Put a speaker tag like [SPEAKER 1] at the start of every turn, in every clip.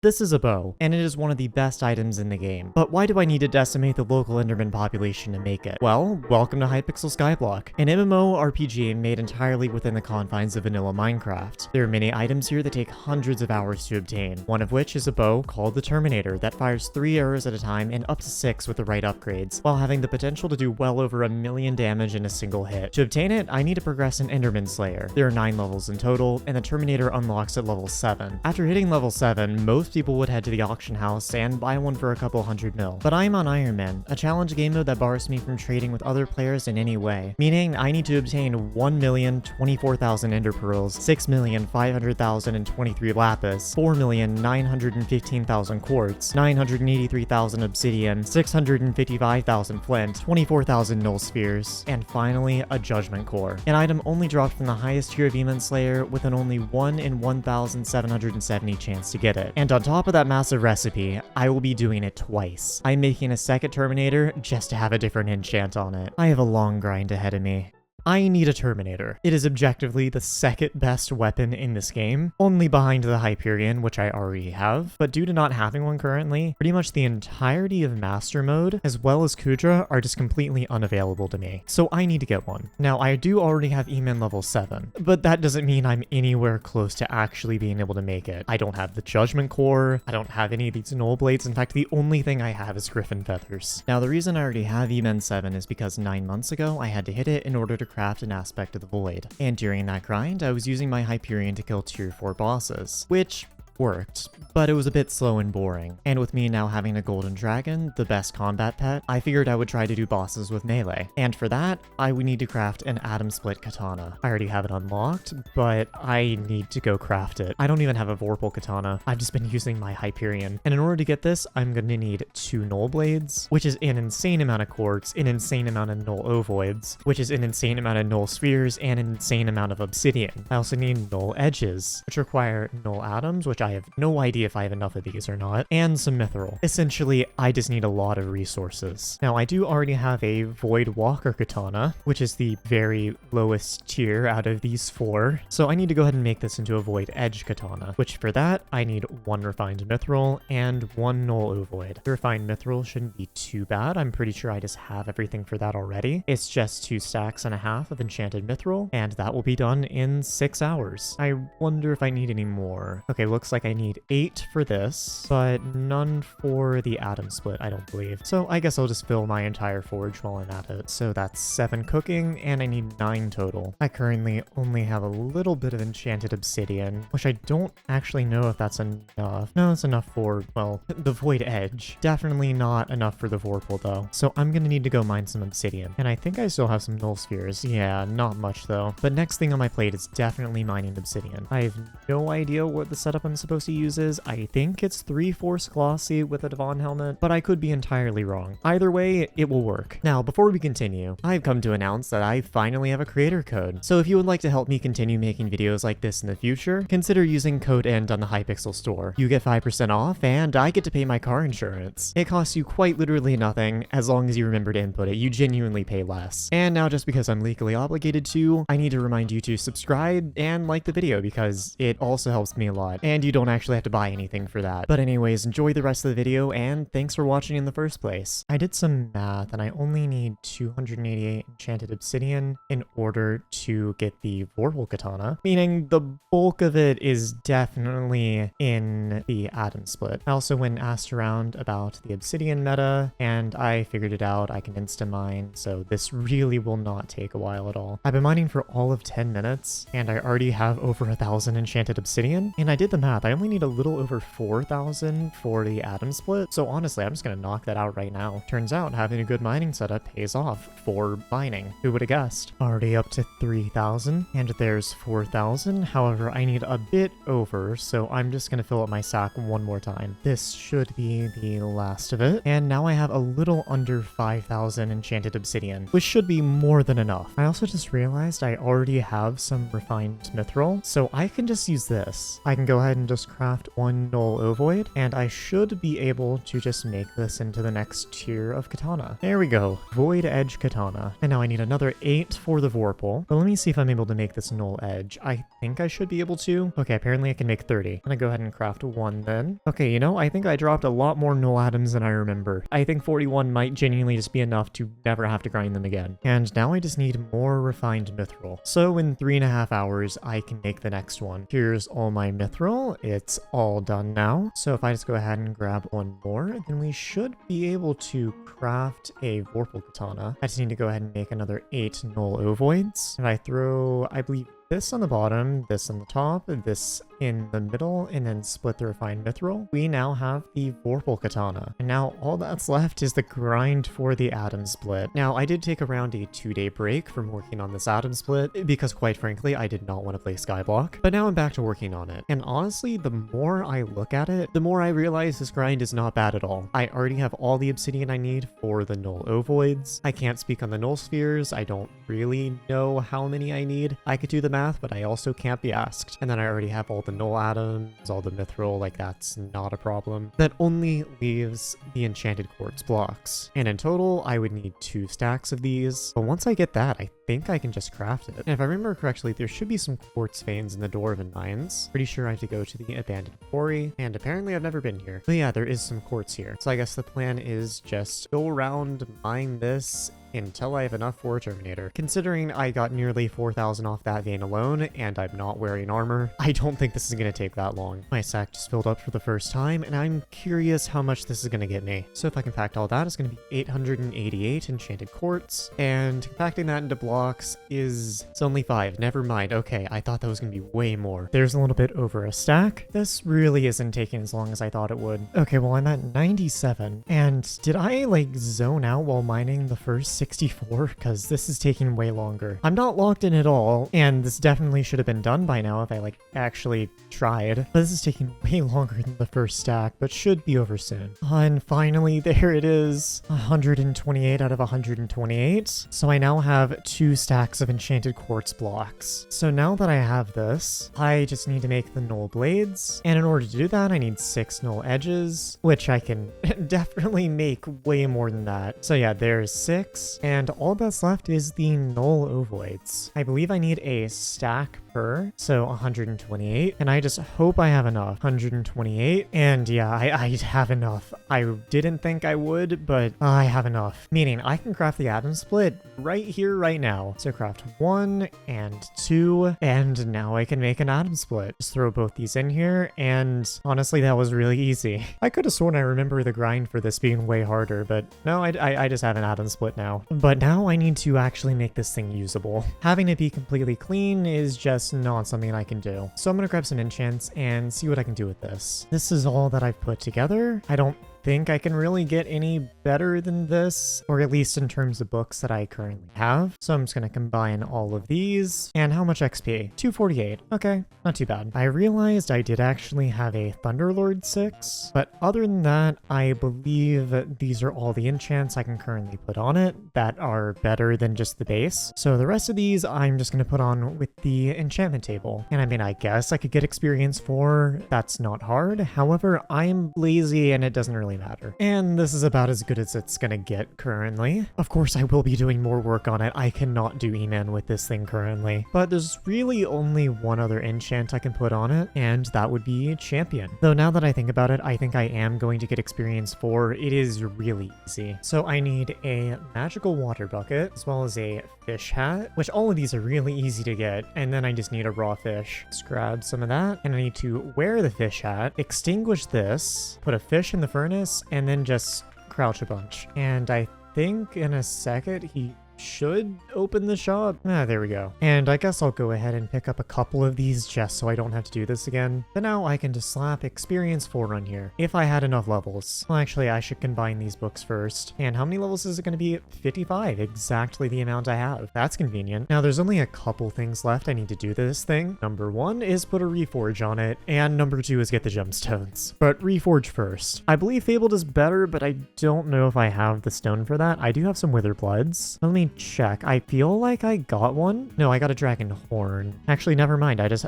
[SPEAKER 1] This is a bow, and it is one of the best items in the game. But why do I need to decimate the local Enderman population to make it? Well, welcome to Hypixel Skyblock, an MMORPG made entirely within the confines of vanilla Minecraft. There are many items here that take hundreds of hours to obtain, one of which is a bow called the Terminator that fires 3 arrows at a time and up to 6 with the right upgrades, while having the potential to do well over 1,000,000 damage in a single hit. To obtain it, I need to progress an Enderman Slayer. There are 9 levels in total, and the Terminator unlocks at level 7. After hitting level 7, most people would head to the auction house and buy one for a couple hundred mil. But I'm on Iron Man, a challenge game mode that bars me from trading with other players in any way, meaning I need to obtain 1,024,000 ender pearls, 6,500,023 lapis, 4,915,000 quartz, 983,000 obsidian, 655,000 flint, 24,000 null spheres, and finally a judgment core. An item only dropped from the highest tier of Eman Slayer with an only 1 in 1,770 chance to get it. And on top of that massive recipe, I will be doing it twice. I'm making a second Terminator just to have a different enchant on it. I have a long grind ahead of me. I need a Terminator. It is objectively the second best weapon in this game, only behind the Hyperion, which I already have, but due to not having one currently, pretty much the entirety of Master Mode, as well as Kudra, are just completely unavailable to me, so I need to get one. Now, I do already have Eman level 7, but that doesn't mean I'm anywhere close to actually being able to make it. I don't have the Judgment Core, I don't have any of these Null Blades, in fact, the only thing I have is Griffin Feathers. Now, the reason I already have Eman 7 is because 9 months ago, I had to hit it in order to craft an aspect of the void. And during that grind, I was using my Hyperion to kill tier 4 bosses, which worked, but it was a bit slow and boring. And with me now having a golden dragon, the best combat pet, I figured I would try to do bosses with melee. And for that, I would need to craft an atom split katana. I already have it unlocked, but I need to go craft it. I don't even have a Vorpal katana. I've just been using my Hyperion. And in order to get this, I'm gonna need 2 null blades, which is an insane amount of quartz, an insane amount of null ovoids, which is an insane amount of null spheres, and an insane amount of obsidian. I also need null edges, which require null atoms, which I have no idea if I have enough of these or not, and some mithril. Essentially, I just need a lot of resources. Now, I do already have a Void Walker katana, which is the very lowest tier out of these 4, so I need to go ahead and make this into a Void Edge katana, which for that, I need 1 refined mithril and 1 null ovoid. The refined mithril shouldn't be too bad. I'm pretty sure I just have everything for that already. It's just 2 stacks and a half of enchanted mithril, and that will be done in 6 hours. I wonder if I need any more. Okay, looks like I need 8 for this, but none for the atom split, I don't believe. So I guess I'll just fill my entire forge while I'm at it. So that's 7 cooking, and I need 9 total. I currently only have a little bit of enchanted obsidian, which I don't actually know if that's enough. No, it's enough for, well, the Void Edge. Definitely not enough for the Vorpal, though. So I'm gonna need to go mine some obsidian. And I think I still have some null spheres. Yeah, not much, though. But next thing on my plate is definitely mining obsidian. I have no idea what the setup I'm supposed to use is. I think it's 3-force glossy with a Devon helmet, but I could be entirely wrong. Either way, it will work. Now, before we continue, I've come to announce that I finally have a creator code. So if you would like to help me continue making videos like this in the future, consider using code END on the Hypixel store. You get 5% off, and I get to pay my car insurance. It costs you quite literally nothing, as long as you remember to input it. You genuinely pay less. And now, just because I'm legally obligated to, I need to remind you to subscribe and like the video, because it also helps me a lot, and you don't actually have to buy anything for that. But anyways, enjoy the rest of the video, and thanks for watching in the first place. I did some math, and I only need 288 enchanted obsidian in order to get the Vorpal katana, meaning the bulk of it is definitely in the atom split. I also went and asked around about the obsidian meta, and I figured it out. I can insta-mine, so this really will not take a while at all. I've been mining for all of 10 minutes, and I already have over 1,000 enchanted obsidian, and I did the math. I only need a little over 4,000 for the atom split, so honestly, I'm just gonna knock that out right now. Turns out having a good mining setup pays off for mining. Who would have guessed? Already up to 3,000, and there's 4,000. However, I need a bit over, so I'm just gonna fill up my sack one more time. This should be the last of it, and now I have a little under 5,000 enchanted obsidian, which should be more than enough. I also just realized I already have some refined mithril, so I can just use this. I can go ahead and just craft 1 null ovoid, and I should be able to just make this into the next tier of katana. There we go, Void Edge katana. And now I need another 8 for the Vorpal, but let me see if I'm able to make this null edge. I think I should be able to. Okay, apparently I can make 30. I'm gonna go ahead and craft 1 then. Okay, you know, I think I dropped a lot more null atoms than I remember. I think 41 might genuinely just be enough to never have to grind them again. And now I just need more refined mithril. So in 3.5 hours, I can make the next one. Here's all my mithril. It's all done now. So if I just go ahead and grab one more, then we should be able to craft a Vorpal Katana. I just need to go ahead and make another 8 null ovoids. If I throw, I believe, this on the bottom, this on the top, this in the middle, and then split the refined mithril, we now have the Vorpal Katana. And now all that's left is the grind for the atom split. Now, I did take around a 2-day break from working on this atom split because, quite frankly, I did not want to play Skyblock. But now I'm back to working on it. And honestly, the more I look at it, the more I realize this grind is not bad at all. I already have all the obsidian I need for the null ovoids. I can't speak on the null spheres. I don't really know how many I need. I could do the math, but I also can't be asked. And then I already have all the null atoms, all the mithril, like that's not a problem. That only leaves the enchanted quartz blocks. And in total, I would need 2 stacks of these. But once I get that, I think I can just craft it. And if I remember correctly, there should be some quartz veins in the Dwarven Mines. Pretty sure I have to go to the abandoned quarry, and apparently I've never been here. But yeah, there is some quartz here. So I guess the plan is just go around, mine this, until I have enough for a Terminator. Considering I got nearly 4,000 off that vein alone, and I'm not wearing armor, I don't think this is going to take that long. My sack just filled up for the first time, and I'm curious how much this is going to get me. So if I compact all that, it's going to be 888 enchanted quartz, and compacting that into blocks is... it's only 5. Never mind. Okay, I thought that was going to be way more. There's a little bit over a stack. This really isn't taking as long as I thought it would. Okay, well, I'm at 97, and did I, like, zone out while mining the first 64? Because this is taking way longer. I'm not locked in at all, and this definitely should have been done by now if I, like, actually tried. But this is taking way longer than the first stack, but should be over soon. And finally, there it is. 128 out of 128. So I now have 2 stacks of enchanted quartz blocks. So now that I have this, I just need to make the null blades. And in order to do that, I need 6 null edges, which I can definitely make way more than that. So yeah, there's 6. And all that's left is the null ovoids. I believe I need a stack per, so 128, and I just hope I have enough. 128, and yeah, I have enough. I didn't think I would, but I have enough. Meaning, I can craft the atom split right here, right now. So craft 1 and 2, and now I can make an atom split. Just throw both these in here, and honestly, that was really easy. I could have sworn I remember the grind for this being way harder, but no, I just have an atom split now. But now I need to actually make this thing usable. Having it be completely clean is just not something I can do. So I'm gonna grab some enchants and see what I can do with this. This is all that I've put together. I don't think I can really get any better than this, or at least in terms of books that I currently have. So I'm just going to combine all of these. And how much XP? 248. Okay, not too bad. I realized I did actually have a Thunderlord 6, but other than that, I believe these are all the enchants I can currently put on it that are better than just the base. So the rest of these I'm just going to put on with the enchantment table. And I mean, I guess I could get experience for. That's not hard. However, I'm lazy and it doesn't really matter. And this is about as good as it's gonna get currently. Of course, I will be doing more work on it. I cannot do Eman with this thing currently. But there's really only one other enchant I can put on it, and that would be Champion. Though now that I think about it, I think I am going to get experience for. It is really easy. So I need a magical water bucket, as well as a fish hat, which all of these are really easy to get. And then I just need a raw fish. Let's grab some of that, and I need to wear the fish hat, extinguish this, put a fish in the furnace, and then just crouch a bunch. And I think in a second he should open the shop. There we go. And I guess I'll go ahead and pick up a couple of these just so I don't have to do this again. But now I can just slap experience 4 on here if I had enough levels. Well, actually, I should combine these books first. And how many levels is it going to be? 55, exactly the amount I have. That's convenient. Now there's only a couple things left I need to do this thing. Number 1 is put a reforge on it, and number 2 is get the gemstones. But reforge first. I believe fabled is better, but I don't know if I have the stone for that. I do have some wither bloods. Let me me check. I feel like I got one. No, I got a dragon horn. Actually, never mind. I just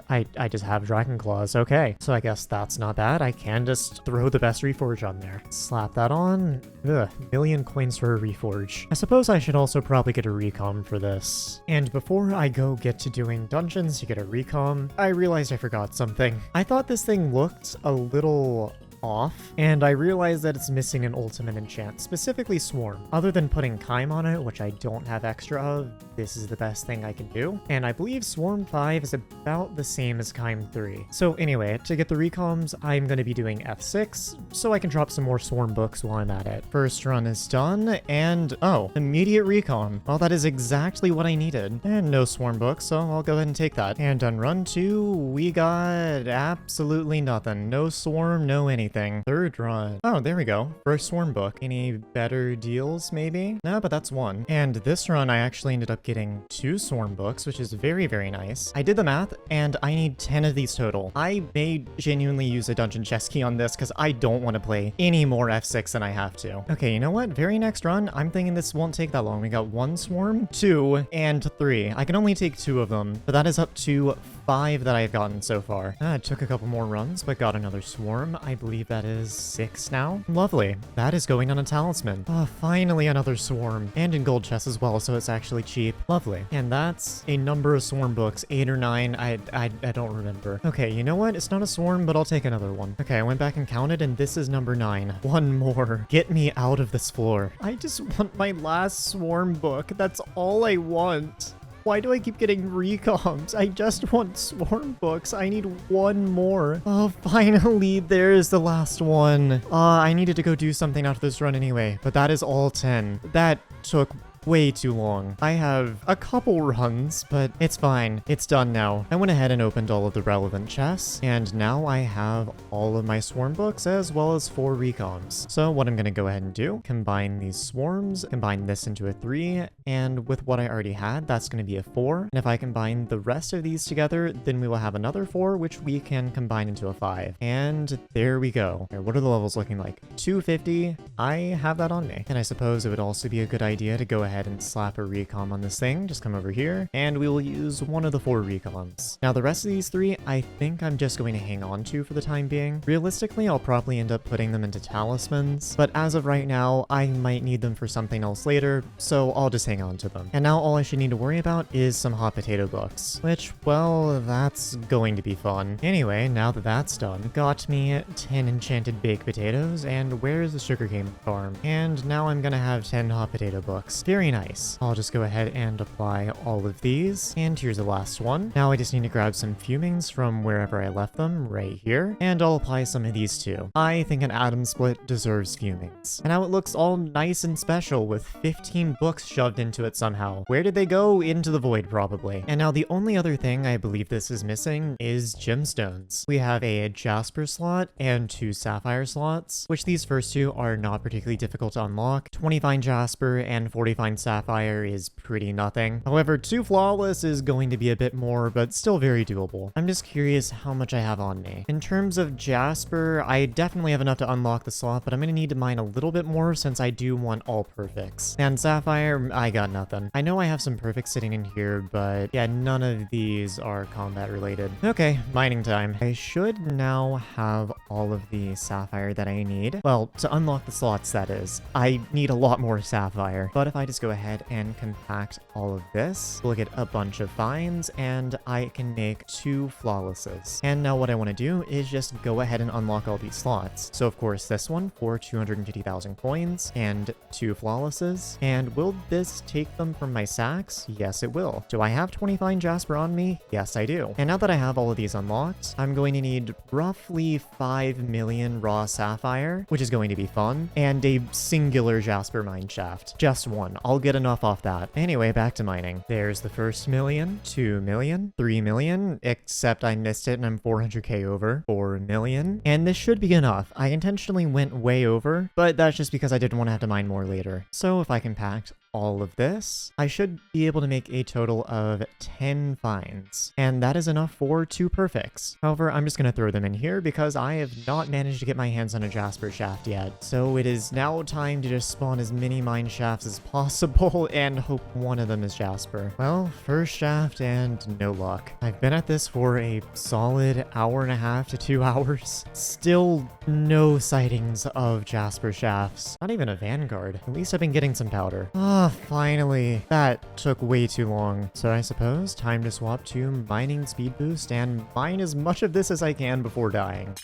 [SPEAKER 1] have dragon claws. Okay, so I guess that's not bad. I can just throw the best reforge on there. Slap that on. Ugh, million coins for a reforge. I suppose I should also probably get a recom for this. And before I go get to doing dungeons to get a recom, I realized I forgot something. I thought this thing looked a little off, and I realized that it's missing an ultimate enchant, specifically Swarm. Other than putting Kime on it, which I don't have extra of, this is the best thing I can do. And I believe Swarm 5 is about the same as Kime 3. So anyway, to get the recoms, I'm going to be doing F6, so I can drop some more Swarm books while I'm at it. First run is done, and oh, immediate recom. Well, that is exactly what I needed. And no Swarm books, so I'll go ahead and take that. And on run 2, we got absolutely nothing. No Swarm, no anything. Third run. Oh, there we go. First Swarm book. Any better deals, maybe? No, but that's one. And this run, I actually ended up getting 2 Swarm books, which is very, very nice. I did the math, and I need 10 of these total. I may genuinely use a dungeon chest key on this, because I don't want to play any more F6 than I have to. Okay, you know what? Very next run, I'm thinking this won't take that long. We got 1 Swarm, 2, and 3. I can only take 2 of them, but that is up to 5 that I've gotten so far. It took a couple more runs, but got another Swarm. I believe that is 6 now. Lovely. That is going on a talisman. Finally another Swarm. And in gold chests as well, so it's actually cheap. Lovely. And that's a number of Swarm books. 8 or 9. I don't remember. Okay, you know what? It's not a Swarm, but I'll take another one. Okay, I went back and counted, and this is number 9. One more. Get me out of this floor. I just want my last Swarm book. That's all I want. Why do I keep getting recoms? I just want Swarm books. I need one more. Oh, finally, there's the last one. I needed to go do something after this run anyway, but that is all 10. That took way too long. I have a couple runs, but it's fine. It's done now. I went ahead and opened all of the relevant chests, and now I have all of my Swarm books as well as 4 recoms. So what I'm going to go ahead and do, combine these Swarms, combine this into a 3, and with what I already had, that's going to be a 4. And if I combine the rest of these together, then we will have another 4, which we can combine into a 5. And there we go. Here, what are the levels looking like? 250. I have that on me. And I suppose it would also be a good idea to go ahead and slap a recom on this thing. Just come over here, and we will use one of the 4 recoms. Now, the rest of these 3, I think I'm just going to hang on to for the time being. Realistically, I'll probably end up putting them into talismans, but as of right now, I might need them for something else later, so I'll just hang on to them. And now all I should need to worry about is some hot potato books, which, well, that's going to be fun. Anyway, now that that's done, got me 10 enchanted baked potatoes, and where's the sugarcane farm? And now I'm gonna have 10 hot potato books. Very nice. I'll just go ahead and apply all of these, and here's the last one. Now I just need to grab some fumings from wherever I left them, right here, and I'll apply some of these too. I think an atom split deserves fumings. And now it looks all nice and special with 15 books shoved into it somehow. Where did they go? Into the void, probably. And now the only other thing I believe this is missing is gemstones. We have a jasper slot and 2 sapphire slots, which these first 2 are not particularly difficult to unlock. 20 fine jasper and 40 fine sapphire is pretty nothing. However, 2 flawless is going to be a bit more, but still very doable. I'm just curious how much I have on me. In terms of jasper, I definitely have enough to unlock the slot, but I'm going to need to mine a little bit more since I do want all perfects. And sapphire, I got nothing. I know I have some perfects sitting in here, but yeah, none of these are combat related. Okay, mining time. I should now have all of the sapphire that I need. Well, to unlock the slots, that is. I need a lot more sapphire, but if I just go ahead and compact all of this, we'll get a bunch of fines, and I can make 2 flawlesses. And now what I want to do is just go ahead and unlock all these slots. So of course this one for 250,000 coins and 2 flawlesses. And will this take them from my sacks? Yes, it will. Do I have 20 fine jasper on me? Yes, I do. And now that I have all of these unlocked, I'm going to need roughly 5 million raw sapphire, which is going to be fun, and a singular jasper mine shaft. Just one. I'll get enough off that. Anyway, back to mining. There's the first million, 2 million, 3 million, except I missed it and I'm 400k over, 4 million, and this should be enough. I intentionally went way over, but that's just because I didn't want to have to mine more later. So if I compact all of this, I should be able to make a total of 10 finds. And that is enough for 2 perfects. However, I'm just going to throw them in here because I have not managed to get my hands on a Jasper shaft yet. So it is now time to just spawn as many mine shafts as possible and hope one of them is Jasper. Well, first shaft and no luck. I've been at this for a solid hour and a half to 2 hours. Still no sightings of Jasper shafts. Not even a Vanguard. At least I've been getting some powder. Ah, finally. That took way too long. So I suppose time to swap to mining speed boost and mine as much of this as I can before dying.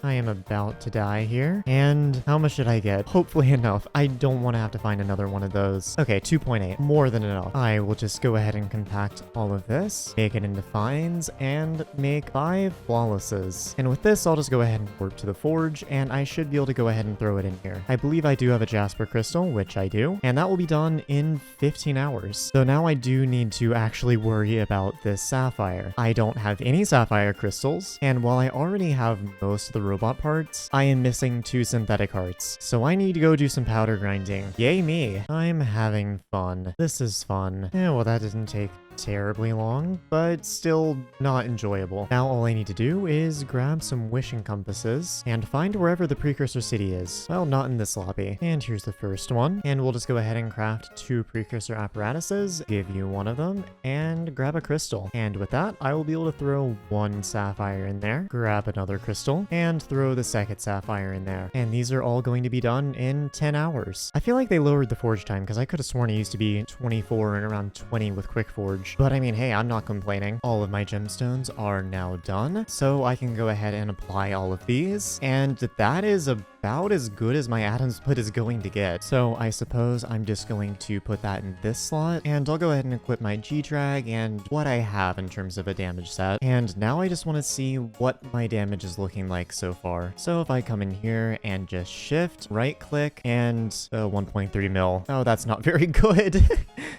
[SPEAKER 1] I am about to die here. And how much did I get? Hopefully enough. I don't want to have to find another one of those. Okay, 2.8. More than enough. I will just go ahead and compact all of this, make it into fines, and make 5 flawlesses. And with this, I'll just go ahead and warp to the forge, and I should be able to go ahead and throw it in here. I believe I do have a Jasper crystal, which I do, and that will be done in 15 hours. So now I do need to actually worry about this sapphire. I don't have any sapphire crystals, and while I already have most of the robot parts, I am missing 2 synthetic hearts. So I need to go do some powder grinding. Yay me! I'm having fun. This is fun. Yeah, well, that didn't take terribly long, but still not enjoyable. Now all I need to do is grab some wishing compasses and find wherever the precursor city is. Well, not in this lobby. And here's the first one. And we'll just go ahead and craft 2 precursor apparatuses, give you one of them, and grab a crystal. And with that, I will be able to throw 1 sapphire in there, grab another crystal, and throw the second sapphire in there. And these are all going to be done in 10 hours. I feel like they lowered the forge time because I could have sworn it used to be 24 and around 20 with quick forge. But I mean, hey, I'm not complaining. All of my gemstones are now done, so I can go ahead and apply all of these, and that is about as good as my atom split is going to get. So I suppose I'm just going to put that in this slot, and I'll go ahead and equip my G-Drag and what I have in terms of a damage set. And now I just want to see what my damage is looking like so far. So if I come in here and just shift, right click, and 1.3 mil. Oh, that's not very good.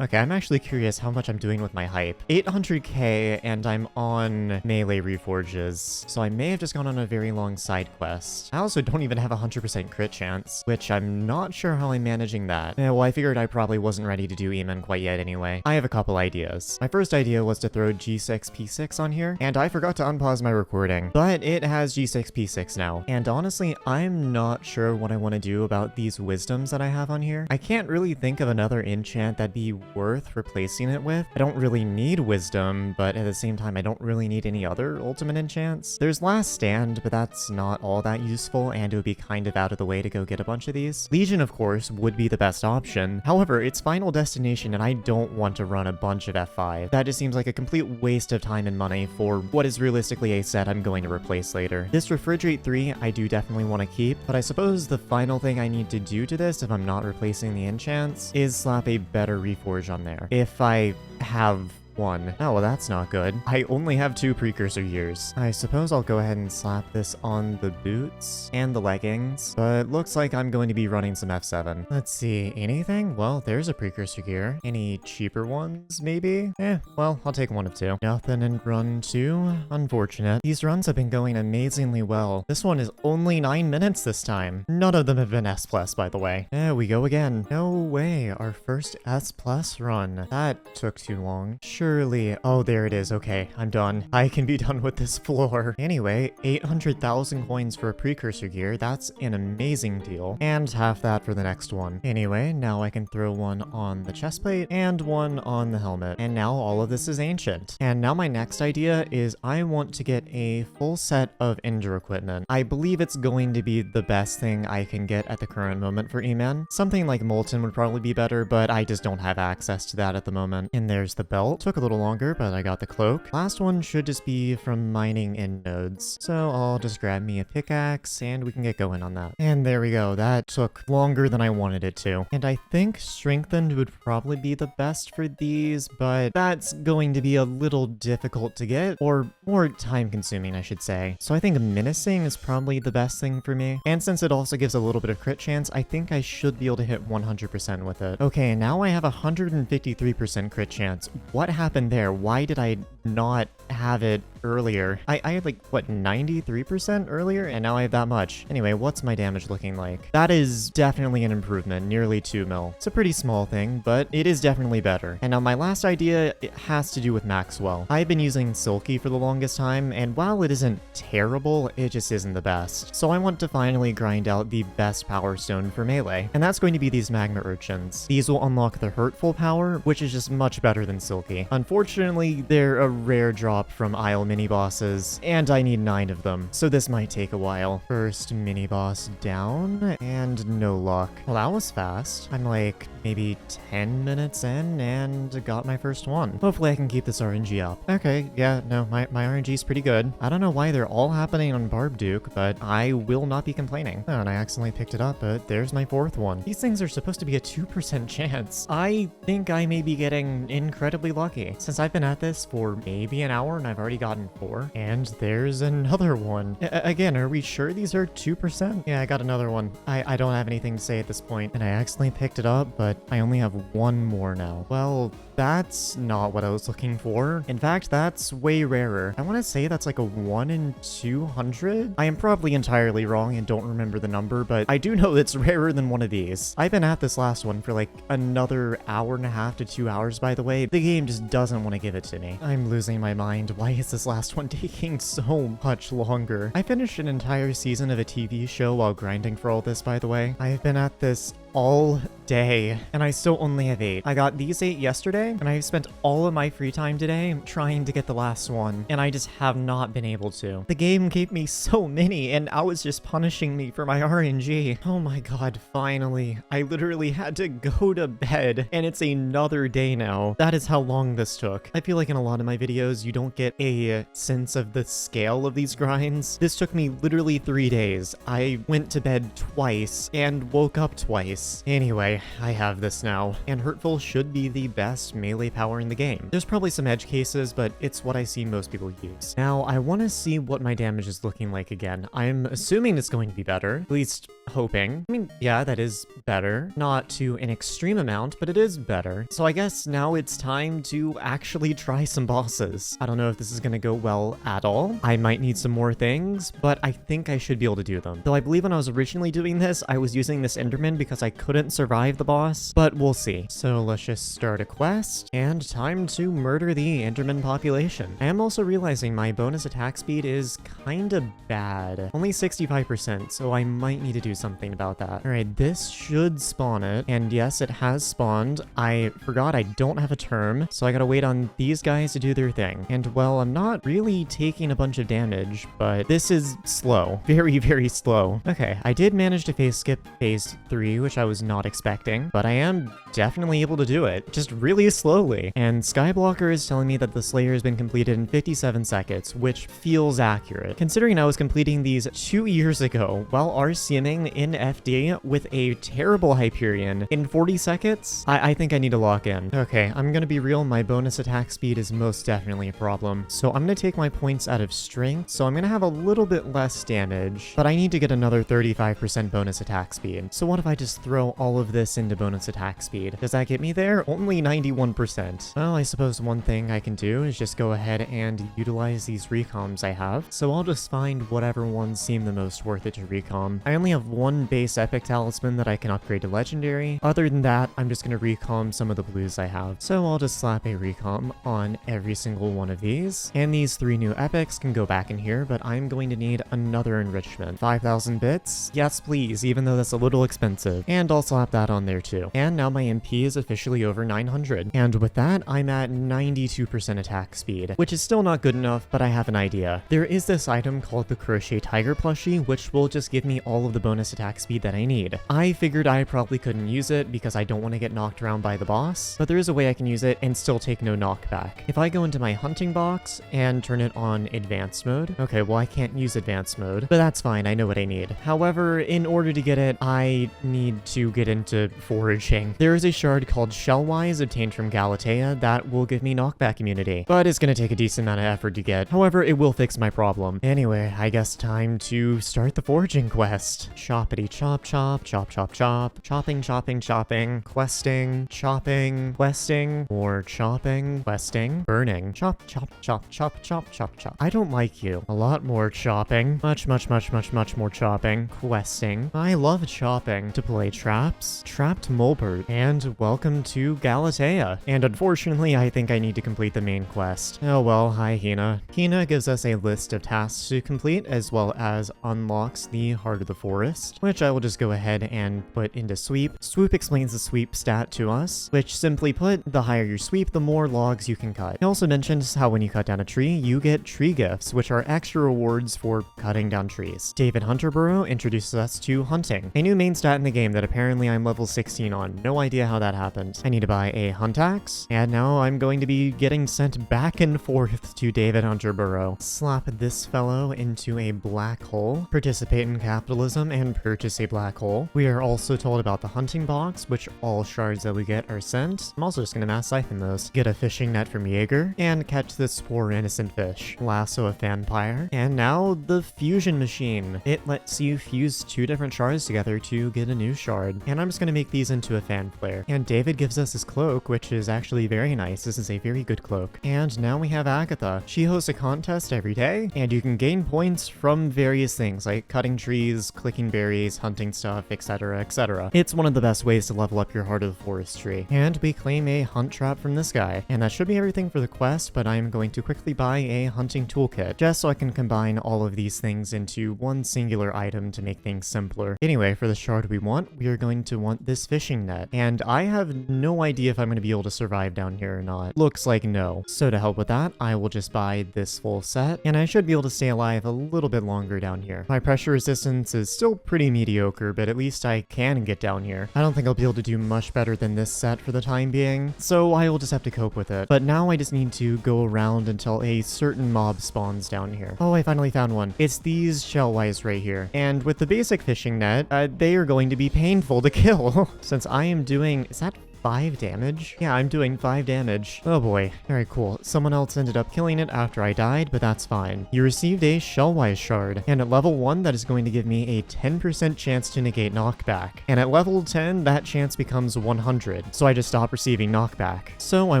[SPEAKER 1] Okay, I'm actually curious how much I'm doing with my hype. 800k, and I'm on melee reforges, so I may have just gone on a very long side quest. I also don't even have a 100% crit chance, which I'm not sure how I'm managing that. Yeah, well, I figured I probably wasn't ready to do Eman quite yet anyway. I have a couple ideas. My first idea was to throw G6 P6 on here, and I forgot to unpause my recording, but it has G6 P6 now. And honestly, I'm not sure what I want to do about these wisdoms that I have on here. I can't really think of another enchant that'd be worth replacing it with. I don't really need wisdom, but at the same time, I don't really need any other ultimate enchants. There's Last Stand, but that's not all that useful, and it would be kind of out of the way to go get a bunch of these. Legion, of course, would be the best option. However, it's Final Destination, and I don't want to run a bunch of F5. That just seems like a complete waste of time and money for what is realistically a set I'm going to replace later. This Refrigerate 3, I do definitely want to keep, but I suppose the final thing I need to do to this, if I'm not replacing the enchants, is slap a better reforge on there. If I have one. Oh, well, that's not good. I only have 2 precursor gears. I suppose I'll go ahead and slap this on the boots and the leggings, but looks like I'm going to be running some F7. Let's see, anything? Well, there's a precursor gear. Any cheaper ones, maybe? Well, I'll take one of 2. Nothing in run 2. Unfortunate. These runs have been going amazingly well. This one is only 9 minutes this time. None of them have been S+, by the way. There we go again. No way, our first S+ run. That took too long. Surely. Oh, there it is. Okay, I'm done. I can be done with this floor. Anyway, 800,000 coins for a precursor gear. That's an amazing deal. And half that for the next one. Anyway, now I can throw one on the chestplate and one on the helmet. And now all of this is ancient. And now my next idea is I want to get a full set of Endthr equipment. I believe it's going to be the best thing I can get at the current moment for Eman. Something like Molten would probably be better, but I just don't have access to that at the moment. And there's the belt. Took a little longer, but I got the cloak. Last one should just be from mining end nodes. So I'll just grab me a pickaxe and we can get going on that. And there we go. That took longer than I wanted it to. And I think strengthened would probably be the best for these, but that's going to be a little difficult to get, or more time consuming, I should say. So I think menacing is probably the best thing for me. And since it also gives a little bit of crit chance, I think I should be able to hit 100% with it. Okay, now I have 153% crit chance. What happened there? Why did I not have it earlier? I had like, what, 93% earlier? And now I have that much. Anyway, what's my damage looking like? That is definitely an improvement, nearly 2 mil. It's a pretty small thing, but it is definitely better. And now my last idea, it has to do with Maxwell. I've been using Silky for the longest time, and while it isn't terrible, it just isn't the best. So I want to finally grind out the best power stone for melee, and that's going to be these magma urchins. These will unlock the hurtful power, which is just much better than Silky. Unfortunately, they're a rare drop from Isle mini-bosses, and I need 9 of them, so this might take a while. First mini-boss down, and no luck. Well, that was fast. I'm like maybe 10 minutes in, and got my first one. Hopefully I can keep this RNG up. Okay, yeah, no, my RNG is pretty good. I don't know why they're all happening on Barb Duke, but I will not be complaining. Oh, and I accidentally picked it up, but there's my 4th one. These things are supposed to be a 2% chance. I think I may be getting incredibly lucky, since I've been at this for maybe an hour and I've already gotten 4. And there's another one. Again, are we sure these are 2%? Yeah, I got another one. I don't have anything to say at this point, and I accidentally picked it up, but I only have 1 more now. Well, that's not what I was looking for. In fact, that's way rarer. I want to say that's like a 1 in 200? I am probably entirely wrong and don't remember the number, but I do know it's rarer than one of these. I've been at this last one for like another hour and a half to 2 hours, by the way. The game just doesn't want to give it to me. I'm losing my mind. Why is this last one taking so much longer? I finished an entire season of a TV show while grinding for all this, by the way. I have been at this all day, and I still only have 8. I got these 8 yesterday, and I've spent all of my free time today trying to get the last one, and I just have not been able to. The game gave me so many, and now it's just punishing me for my RNG. Oh my god, finally. I literally had to go to bed, and it's another day now. That is how long this took. I feel like in a lot of my videos, you don't get a sense of the scale of these grinds. This took me literally 3 days. I went to bed twice, and woke up twice. Anyway, I have this now, and Hurtful should be the best melee power in the game. There's probably some edge cases, but it's what I see most people use. Now, I want to see what my damage is looking like again. I'm assuming it's going to be better, at least hoping. I mean, yeah, that is better. Not to an extreme amount, but it is better. So I guess now it's time to actually try some bosses. I don't know if this is going to go well at all. I might need some more things, but I think I should be able to do them. Though I believe when I was originally doing this, I was using this Enderman because I couldn't survive the boss, but we'll see. So let's just start a quest, and time to murder the Enderman population. I am also realizing my bonus attack speed is kinda bad. Only 65%, so I might need to do something about that. Alright, this should spawn it, and yes, it has spawned. I forgot I don't have a term, so I gotta wait on these guys to do their thing. And well, I'm not really taking a bunch of damage, but this is slow. Very, very slow. Okay, I did manage to skip phase 3, which I was not expecting, but I am definitely able to do it, just really slowly. And Skyblocker is telling me that the Slayer has been completed in 57 seconds, which feels accurate. Considering I was completing these 2 years ago while RCMing in FD with a terrible Hyperion in 40 seconds, I think I need to lock in. Okay, I'm gonna be real, my bonus attack speed is most definitely a problem. So I'm gonna take my points out of strength, so I'm gonna have a little bit less damage, but I need to get another 35% bonus attack speed. So what if I just throw all of this into bonus attack speed? Does that get me there? Only 91%. Well, I suppose one thing I can do is just go ahead and utilize these recoms I have. So I'll just find whatever ones seem the most worth it to recom. I only have 1 base epic talisman that I can upgrade to legendary. Other than that, I'm just gonna recom some of the blues I have. So I'll just slap a recom on every single one of these. And these 3 new epics can go back in here, but I'm going to need another enrichment. 5,000 bits? Yes, please, even though that's a little expensive. And I'll slap that on there too. And now my MP is officially over 900. And with that, I'm at 92% attack speed, which is still not good enough, but I have an idea. There is this item called the Crochet Tiger plushie, which will just give me all of the bonus attack speed that I need. I figured I probably couldn't use it because I don't want to get knocked around by the boss, but there is a way I can use it and still take no knockback. If I go into my hunting box and turn it on advanced mode, okay, well I can't use advanced mode, but that's fine, I know what I need. However, in order to get it, I need need to get into foraging. There is a shard called Shellwise obtained from Galatea that will give me knockback immunity, but it's gonna take a decent amount of effort to get. However, it will fix my problem. Anyway, I guess time to start the foraging quest. Choppity chop chop, chop chop chop, chopping chopping chopping, questing, chopping, questing, more chopping, questing, burning, chop chop chop chop chop chop chop. I don't like you. A lot more chopping. Much more chopping. Questing. I love chopping. To play traps. Trapped Mulbert. And welcome to Galatea. And unfortunately, I think I need to complete the main quest. Oh well, hi Hina. Hina gives us a list of tasks to complete as well as unlocks the Heart of the Forest, which I will just go ahead and put into sweep. Swoop explains the sweep stat to us, which simply put, the higher your sweep, the more logs you can cut. He also mentions how when you cut down a tree, you get tree gifts, which are extra rewards for cutting down trees. David Hunterborough introduces us to hunting, a new main stat in the game that apparently I'm level 16 on. No idea how that happened. I need to buy a hunt axe, and now I'm going to be getting sent back and forth to David Hunterborough. Slap this fellow into a black hole, participate in capitalism, and purchase a black hole. We are also told about the hunting box, which all shards that we get are sent. I'm also just gonna mass siphon those. Get a fishing net from Jaeger, and catch this poor innocent fish. Lasso a vampire, and now the fusion machine. It lets you fuse 2 different shards together to get a new shard, and I'm just gonna make these into a fan flare. And David gives us his cloak, which is actually very nice. This is a very good cloak. And now we have Agatha. She hosts a contest every day, and you can gain points from various things like cutting trees, clicking berries, hunting stuff, etc, etc. It's one of the best ways to level up your Heart of the Forest tree. And we claim a hunt trap from this guy. And that should be everything for the quest, but I'm going to quickly buy a hunting toolkit, just so I can combine all of these things into one singular item to make things simpler. Anyway, for the shard we are going to want this fishing net. And I have no idea if I'm going to be able to survive down here or not. Looks like no. So to help with that, I will just buy this full set, and I should be able to stay alive a little bit longer down here. My pressure resistance is still pretty mediocre, but at least I can get down here. I don't think I'll be able to do much better than this set for the time being, so I will just have to cope with it. But now I just need to go around until a certain mob spawns down here. Oh, I finally found one. It's these shellwise right here. And with the basic fishing net, they are going to be painful to kill. Since I am doing... Is that 5 damage? Yeah, I'm doing 5 damage. Oh boy. Very cool. Someone else ended up killing it after I died, but that's fine. You received a Shellwise shard, and at level 1, that is going to give me a 10% chance to negate knockback. And at level 10, that chance becomes 100, so I just stop receiving knockback. So I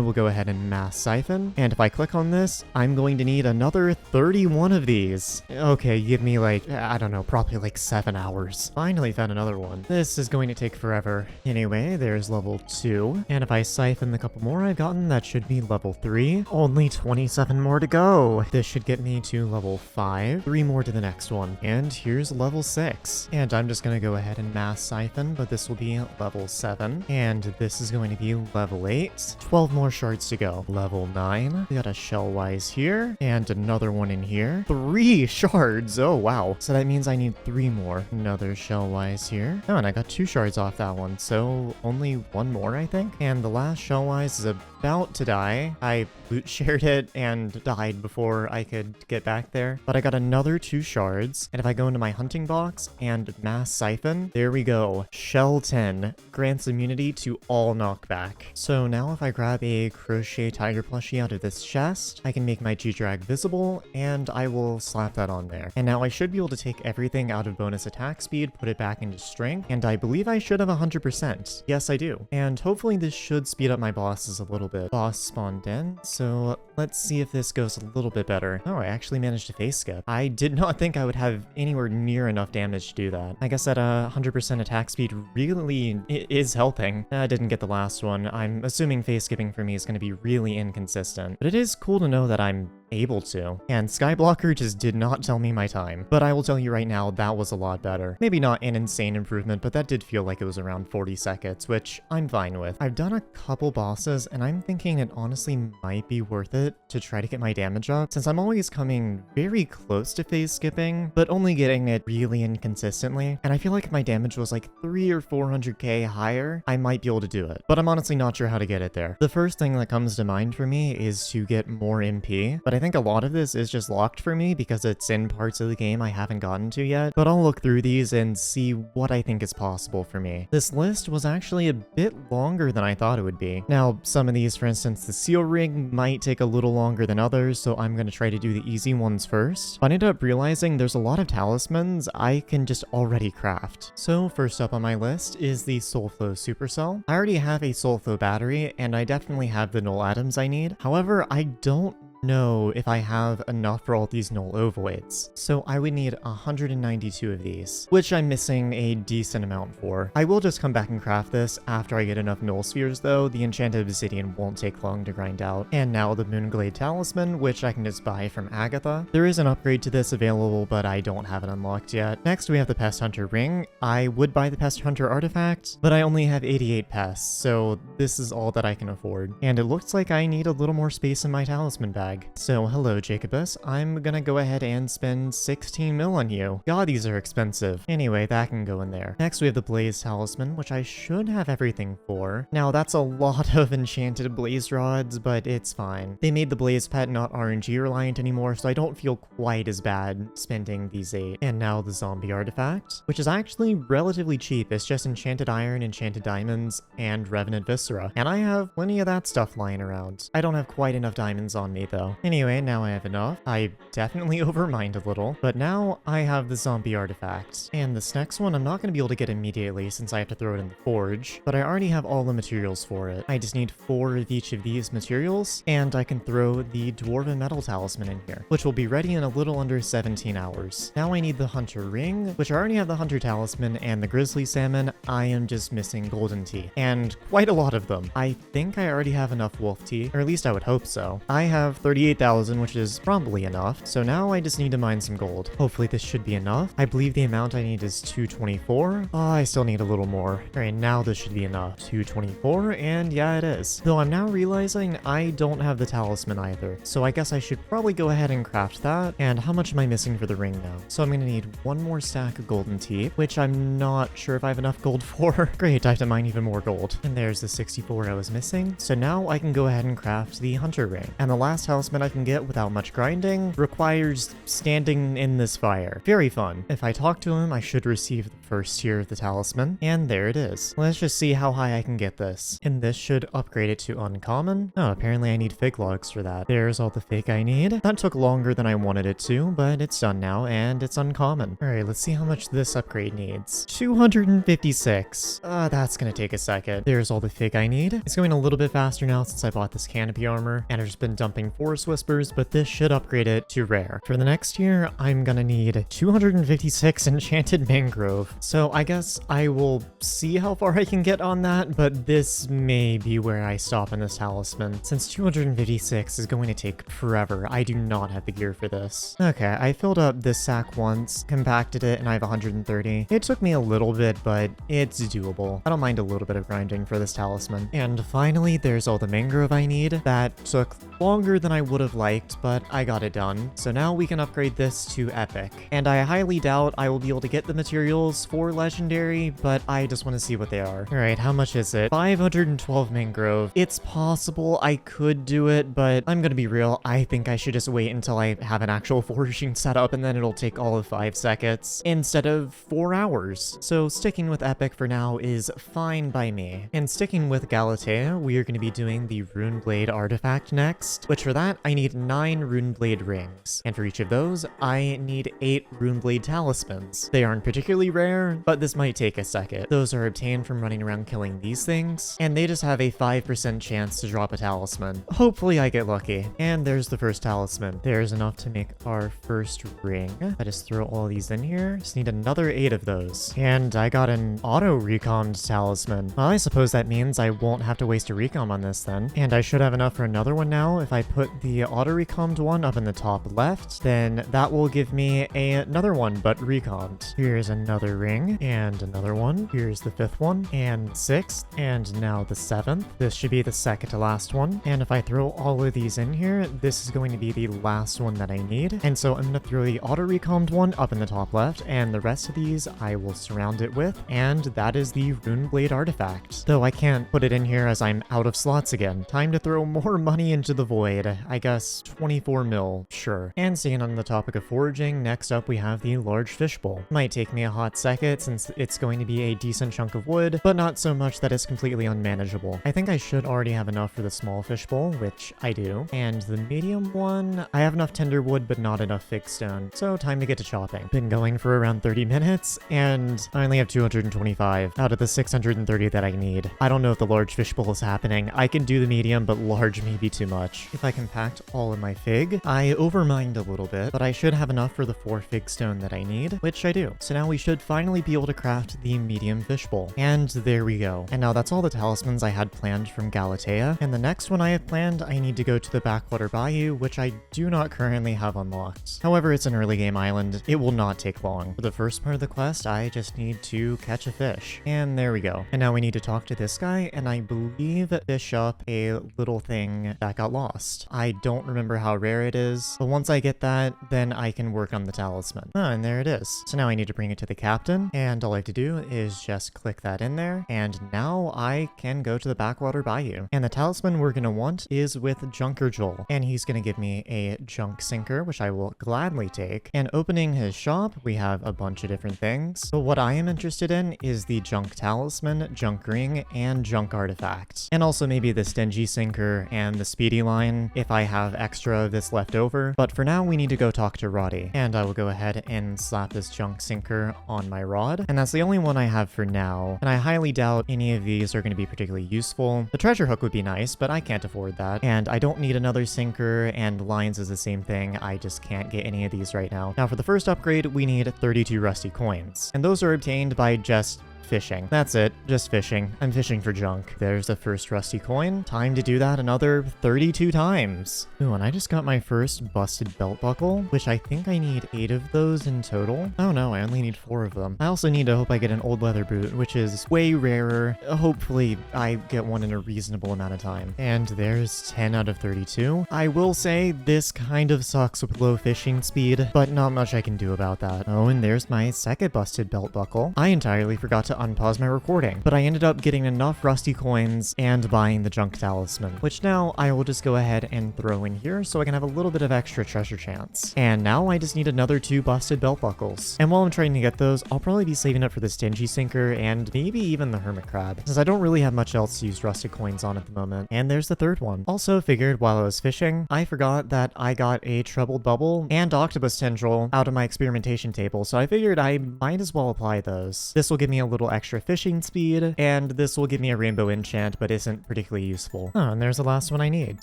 [SPEAKER 1] will go ahead and mass siphon, and if I click on this, I'm going to need another 31 of these. Okay, give me like, I don't know, probably like 7 hours. Finally found another one. This is going to take forever. Anyway, there's level 2. And if I siphon the couple more I've gotten, that should be level 3. Only 27 more to go. This should get me to level 5. 3 more to the next one. And here's level 6. And I'm just going to go ahead and mass siphon, but this will be level 7. And this is going to be level 8. 12 more shards to go. Level 9. We got a Shellwise here. And another one in here. 3 shards. Oh, wow. So that means I need 3 more. Another Shellwise here. Oh, and I got 2 shards off that one. So only 1 more, I think. And the last Shellwise is about to die. I loot shared it and died before I could get back there. But I got another 2 shards. And if I go into my hunting box and mass siphon, there we go. Shell 10 grants immunity to all knockback. So now if I grab a crochet tiger plushie out of this chest, I can make my G-Drag visible, and I will slap that on there. And now I should be able to take everything out of bonus attack speed, put it back into strength, and I believe I should have 100%. Yes, I do. And hopefully this should speed up my bosses a little bit. Boss spawned in, so let's see if this goes a little bit better. Oh, I actually managed to face skip. I did not think I would have anywhere near enough damage to do that. I guess that 100% attack speed really is helping. I didn't get the last one. I'm assuming face skipping for me is going to be really inconsistent, but it is cool to know that I'm able to. And Skyblocker just did not tell me my time. But I will tell you right now, that was a lot better. Maybe not an insane improvement, but that did feel like it was around 40 seconds, which I'm fine with. I've done a couple bosses, and I'm thinking it honestly might be worth it to try to get my damage up, since I'm always coming very close to phase skipping, but only getting it really inconsistently. And I feel like if my damage was like 300 or 400k higher, I might be able to do it. But I'm honestly not sure how to get it there. The first thing that comes to mind for me is to get more MP, but I think think a lot of this is just locked for me because it's in parts of the game I haven't gotten to yet, but I'll look through these and see what I think is possible for me. This list was actually a bit longer than I thought it would be. Now, some of these, for instance, the seal ring might take a little longer than others, so I'm going to try to do the easy ones first. But I ended up realizing there's a lot of talismans I can just already craft. So first up on my list is the Soulflow Supercell. I already have a Soulflow battery, and I definitely have the null atoms I need. However, I don't know if I have enough for all these null ovoids. So I would need 192 of these, which I'm missing a decent amount for. I will just come back and craft this after I get enough null spheres though. The enchanted obsidian won't take long to grind out. And now the Moonglade Talisman, which I can just buy from Agatha. There is an upgrade to this available, but I don't have it unlocked yet. Next we have the Pest Hunter Ring. I would buy the Pest Hunter artifact, but I only have 88 pests, so this is all that I can afford. And it looks like I need a little more space in my talisman bag. So hello Jacobus, I'm gonna go ahead and spend 16 mil on you. God, these are expensive. Anyway, that can go in there. Next we have the Blaze Talisman, which I should have everything for. Now that's a lot of enchanted blaze rods, but it's fine. They made the Blaze Pet not RNG reliant anymore, so I don't feel quite as bad spending these 8. And now the Zombie Artifact, which is actually relatively cheap. It's just enchanted iron, enchanted diamonds, and Revenant Viscera. And I have plenty of that stuff lying around. I don't have quite enough diamonds on me though. Anyway, now I have enough. I definitely overmined a little, but now I have the Zombie Artifact. And this next one I'm not going to be able to get immediately since I have to throw it in the forge, but I already have all the materials for it. I just need 4 of each of these materials, and I can throw the Dwarven Metal Talisman in here, which will be ready in a little under 17 hours. Now I need the Hunter Ring, which I already have the Hunter Talisman and the Grizzly Salmon. I am just missing Golden Tea, and quite a lot of them. I think I already have enough Wolf Tea, or at least I would hope so. I have 38,000, which is probably enough. So now I just need to mine some gold. Hopefully this should be enough. I believe the amount I need is 224. Oh, I still need a little more. All right, now this should be enough. 224, and yeah, it is. Though I'm now realizing I don't have the talisman either. So I guess I should probably go ahead and craft that. And how much am I missing for the ring now? So I'm gonna need 1 more stack of golden tea, which I'm not sure if I have enough gold for. Great, I have to mine even more gold. And there's the 64 I was missing. So now I can go ahead and craft the Hunter Ring. And the last talisman I can get without much grinding requires standing in this fire. Very fun. If I talk to him, I should receive the first tier of the talisman, and there it is. Let's just see how high I can get this. And this should upgrade it to uncommon. Oh, apparently I need fig logs for that. There's all the fig I need. That took longer than I wanted it to, but it's done now, and it's uncommon. Alright, let's see how much this upgrade needs. 256. That's gonna take a second. There's all the fig I need. It's going a little bit faster now since I bought this canopy armor, and I've just been dumping Forest Whispers, but this should upgrade it to rare. For the next year, I'm gonna need 256 enchanted mangrove. So I guess I will see how far I can get on that, but this may be where I stop in this talisman, since 256 is going to take forever. I do not have the gear for this. Okay, I filled up this sack once, compacted it, and I have 130. It took me a little bit, but it's doable. I don't mind a little bit of grinding for this talisman. And finally, there's all the mangrove I need. That took longer than I would have liked, but I got it done. So now we can upgrade this to epic. And I highly doubt I will be able to get the materials for legendary, but I just want to see what they are. All right, how much is it? 512 mangrove. It's possible I could do it, but I'm gonna be real. I think I should just wait until I have an actual foraging setup, and then it'll take all of 5 seconds instead of 4 hours. So sticking with epic for now is fine by me. And sticking with Galatea, we are going to be doing the Runeblade artifact next, which for that I need 9 Runeblade rings. And for each of those, I need 8 Runeblade talismans. They aren't particularly rare, but this might take a second. Those are obtained from running around killing these things, and they just have a 5% chance to drop a talisman. Hopefully I get lucky. And there's the first talisman. There's enough to make our first ring. I just throw all these in here. Just need another 8 of those. And I got an auto-recommed talisman. Well, I suppose that means I won't have to waste a recom on this then. And I should have enough for another one now. If I put the auto-recommed one up in the top left, then that will give me another one, but recommed. Here's another ring, and another one. Here's the 5th one, and 6th, and now the 7th. This should be the second to last one. And if I throw all of these in here, this is going to be the last one that I need. And so I'm going to throw the auto-recommed one up in the top left, and the rest of these I will surround it with, and that is the Runeblade artifact. Though I can't put it in here as I'm out of slots again. Time to throw more money into the void. I guess 24 mil, sure. And staying on the topic of foraging, next up we have the large fishbowl. Might take me a hot second since it's going to be a decent chunk of wood, but not so much that it's completely unmanageable. I think I should already have enough for the small fishbowl, which I do. And the medium one, I have enough tender wood, but not enough fig stone. So time to get to chopping. Been going for around 30 minutes, and I only have 225 out of the 630 that I need. I don't know if the large fishbowl is happening. I can do the medium, but large may be too much. If I compact all of my fig, I overmined a little bit, but I should have enough for the 4 fig stone that I need, which I do. So now we should finally be able to craft the medium fishbowl. And there we go. And now that's all the talismans I had planned from Galatea. And the next one I have planned, I need to go to the Backwater Bayou, which I do not currently have unlocked. However, it's an early game island. It will not take long. For the first part of the quest, I just need to catch a fish. And there we go. And now we need to talk to this guy, and I believe fish up a little thing that got lost. I don't remember how rare it is, but once I get that, then I can work on the talisman. Ah, and there it is. So now I need to bring it to the captain, and all I have to do is just click that in there, and now I can go to the Backwater Bayou. And the talisman we're gonna want is with Junker Joel, and he's gonna give me a junk sinker, which I will gladly take. And opening his shop, we have a bunch of different things, but what I am interested in is the junk talisman, junk ring, and junk artifact. And also maybe the stingy sinker and the speedy line if I have extra of this left over. But for now, we need to go talk to Roddy, and I will go ahead and slap this junk sinker on my rod. And that's the only one I have for now, and I highly doubt any of these are going to be particularly useful. The treasure hook would be nice, but I can't afford that. And I don't need another sinker, and lines is the same thing. I just can't get any of these right now. Now for the first upgrade, we need 32 rusty coins, and those are obtained by just fishing. That's it, just fishing. I'm fishing for junk. There's the first rusty coin. Time to do that another 32 times. Ooh, and I just got my first busted belt buckle, which I think I need 8 of those in total. Oh no, I only need 4 of them. I also need to hope I get an old leather boot, which is way rarer. Hopefully I get one in a reasonable amount of time. And there's 10 out of 32. I will say this kind of sucks with low fishing speed, but not much I can do about that. Oh, and there's my second busted belt buckle. I entirely forgot to unpause my recording, but I ended up getting enough rusty coins and buying the junk talisman, which now I will just go ahead and throw in here so I can have a little bit of extra treasure chance. And now I just need another 2 busted belt buckles. And while I'm trying to get those, I'll probably be saving up for the stingy sinker and maybe even the hermit crab, since I don't really have much else to use rusted coins on at the moment. And there's the third one. Also figured while I was fishing, I forgot that I got a troubled bubble and octopus tendril out of my experimentation table, so I figured I might as well apply those. This will give me a little extra fishing speed, and this will give me a rainbow enchant, but isn't particularly useful. Oh, and there's the last one I need.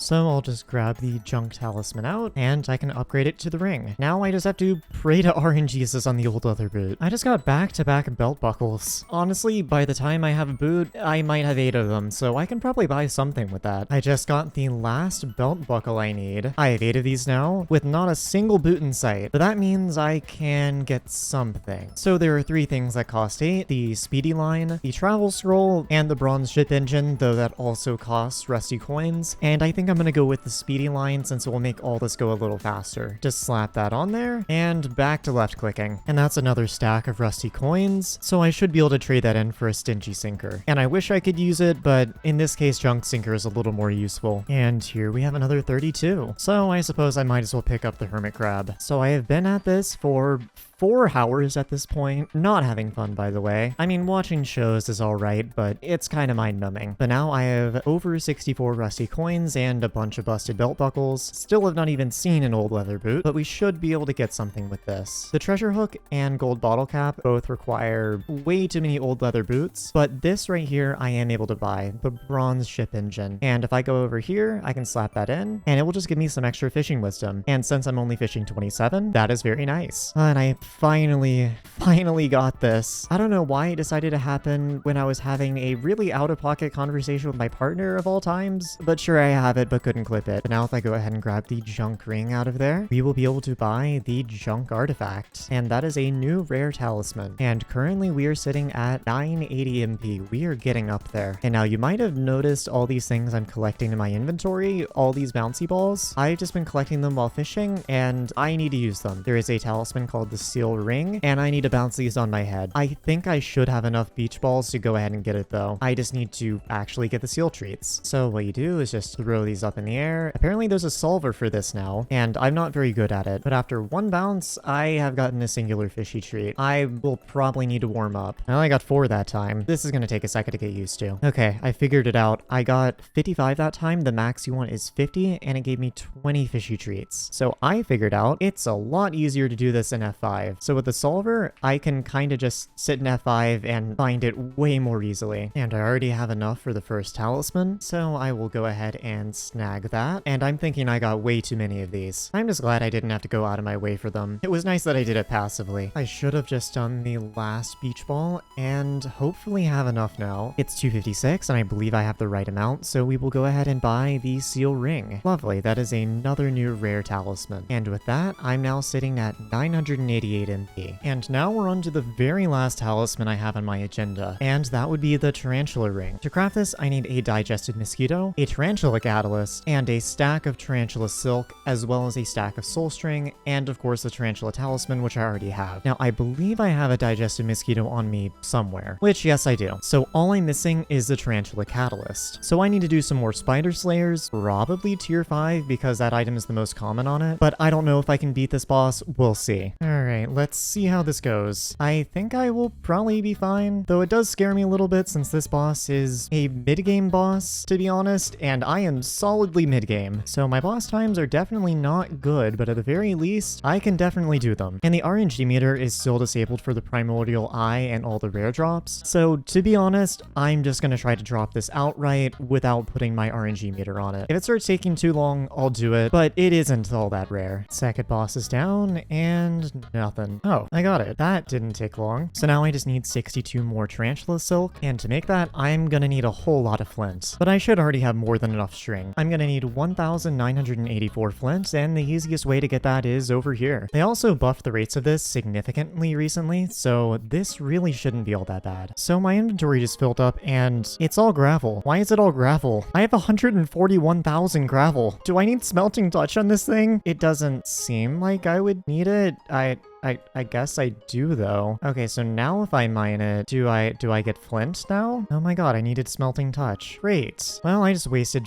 [SPEAKER 1] So I'll just grab the junk talisman out, and I can upgrade it to the ring. Now I just have to pray to RNGesus on the old leather boot. I just got back-to-back belt buckles. Honestly, by the time I have a boot, I might have 8 of them, so I can probably buy something with that. I just got the last belt buckle I need. I have 8 of these now, with not a single boot in sight, but that means I can get something. So there are 3 things that cost 8. The speedy line, the travel scroll, and the bronze ship engine, though that also costs rusty coins. And I think I'm gonna go with the speedy line since it will make all this go a little faster. Just slap that on there, and back to left clicking. And that's another stack of rusty coins, so I should be able to trade that in for a stingy sinker. And I wish I could use it, but in this case, junk sinker is a little more useful. And here we have another 32. So I suppose I might as well pick up the hermit crab. So I have been at this for 4 hours at this point. Not having fun, by the way. I mean, watching shows is alright, but it's kind of mind-numbing. But now I have over 64 rusty coins and a bunch of busted belt buckles. Still have not even seen an old leather boot, but we should be able to get something with this. The treasure hook and gold bottle cap both require way too many old leather boots, but this right here I am able to buy, the bronze ship engine. And if I go over here, I can slap that in, and it will just give me some extra fishing wisdom. And since I'm only fishing 27, that is very nice. And I finally got this. I don't know why it decided to happen when I was having a really out-of-pocket conversation with my partner of all times, but sure, I have it but couldn't clip it. But now if I go ahead and grab the junk ring out of there, we will be able to buy the junk artifact, and that is a new rare talisman. And currently we are sitting at 980 MP. We are getting up there. And now you might have noticed all these things I'm collecting in my inventory, all these bouncy balls. I've just been collecting them while fishing, and I need to use them. There is a talisman called the Seal seal ring, and I need to bounce these on my head. I think I should have enough beach balls to go ahead and get it though. I just need to actually get the seal treats. So what you do is just throw these up in the air. Apparently there's a solver for this now, and I'm not very good at it, but after one bounce, I have gotten a singular fishy treat. I will probably need to warm up. I only got 4 that time. This is gonna take a second to get used to. Okay, I figured it out. I got 55 that time. The max you want is 50, and it gave me 20 fishy treats. So I figured out it's a lot easier to do this in F5. So with the solver, I can kind of just sit in F5 and find it way more easily. And I already have enough for the first talisman, so I will go ahead and snag that. And I'm thinking I got way too many of these. I'm just glad I didn't have to go out of my way for them. It was nice that I did it passively. I should have just done the last beach ball and hopefully have enough now. It's 256 and I believe I have the right amount, so we will go ahead and buy the seal ring. Lovely, that is another new rare talisman. And with that, I'm now sitting at 988 MP. And now we're on to the very last talisman I have on my agenda, and that would be the Tarantula ring. To craft this, I need a digested mosquito, a tarantula catalyst, and a stack of tarantula silk, as well as a stack of soul string, and of course the tarantula talisman, which I already have. Now, I believe I have a digested mosquito on me somewhere, which yes, I do. So all I'm missing is the tarantula catalyst. So I need to do some more spider slayers, probably tier 5 because that item is the most common on it, but I don't know if I can beat this boss. We'll see. Alright, let's see how this goes. I think I will probably be fine, though it does scare me a little bit since this boss is a mid-game boss, to be honest, and I am solidly mid-game. So my boss times are definitely not good, but at the very least, I can definitely do them. And the RNG meter is still disabled for the primordial eye and all the rare drops. So to be honest, I'm just gonna try to drop this outright without putting my RNG meter on it. If it starts taking too long, I'll do it, but it isn't all that rare. Second boss is down, and nothing. Oh, I got it. That didn't take long. So now I just need 62 more tarantula silk, and to make that, I'm gonna need a whole lot of flint. But I should already have more than enough string. I'm gonna need 1,984 flint, and the easiest way to get that is over here. They also buffed the rates of this significantly recently, so this really shouldn't be all that bad. So my inventory just filled up, and it's all gravel. Why is it all gravel? I have 141,000 gravel. Do I need smelting touch on this thing? It doesn't seem like I would need it. I guess I do though. Okay, so now if I mine it, do I get flint now? Oh my god, I needed smelting touch. Great. Well, I just wasted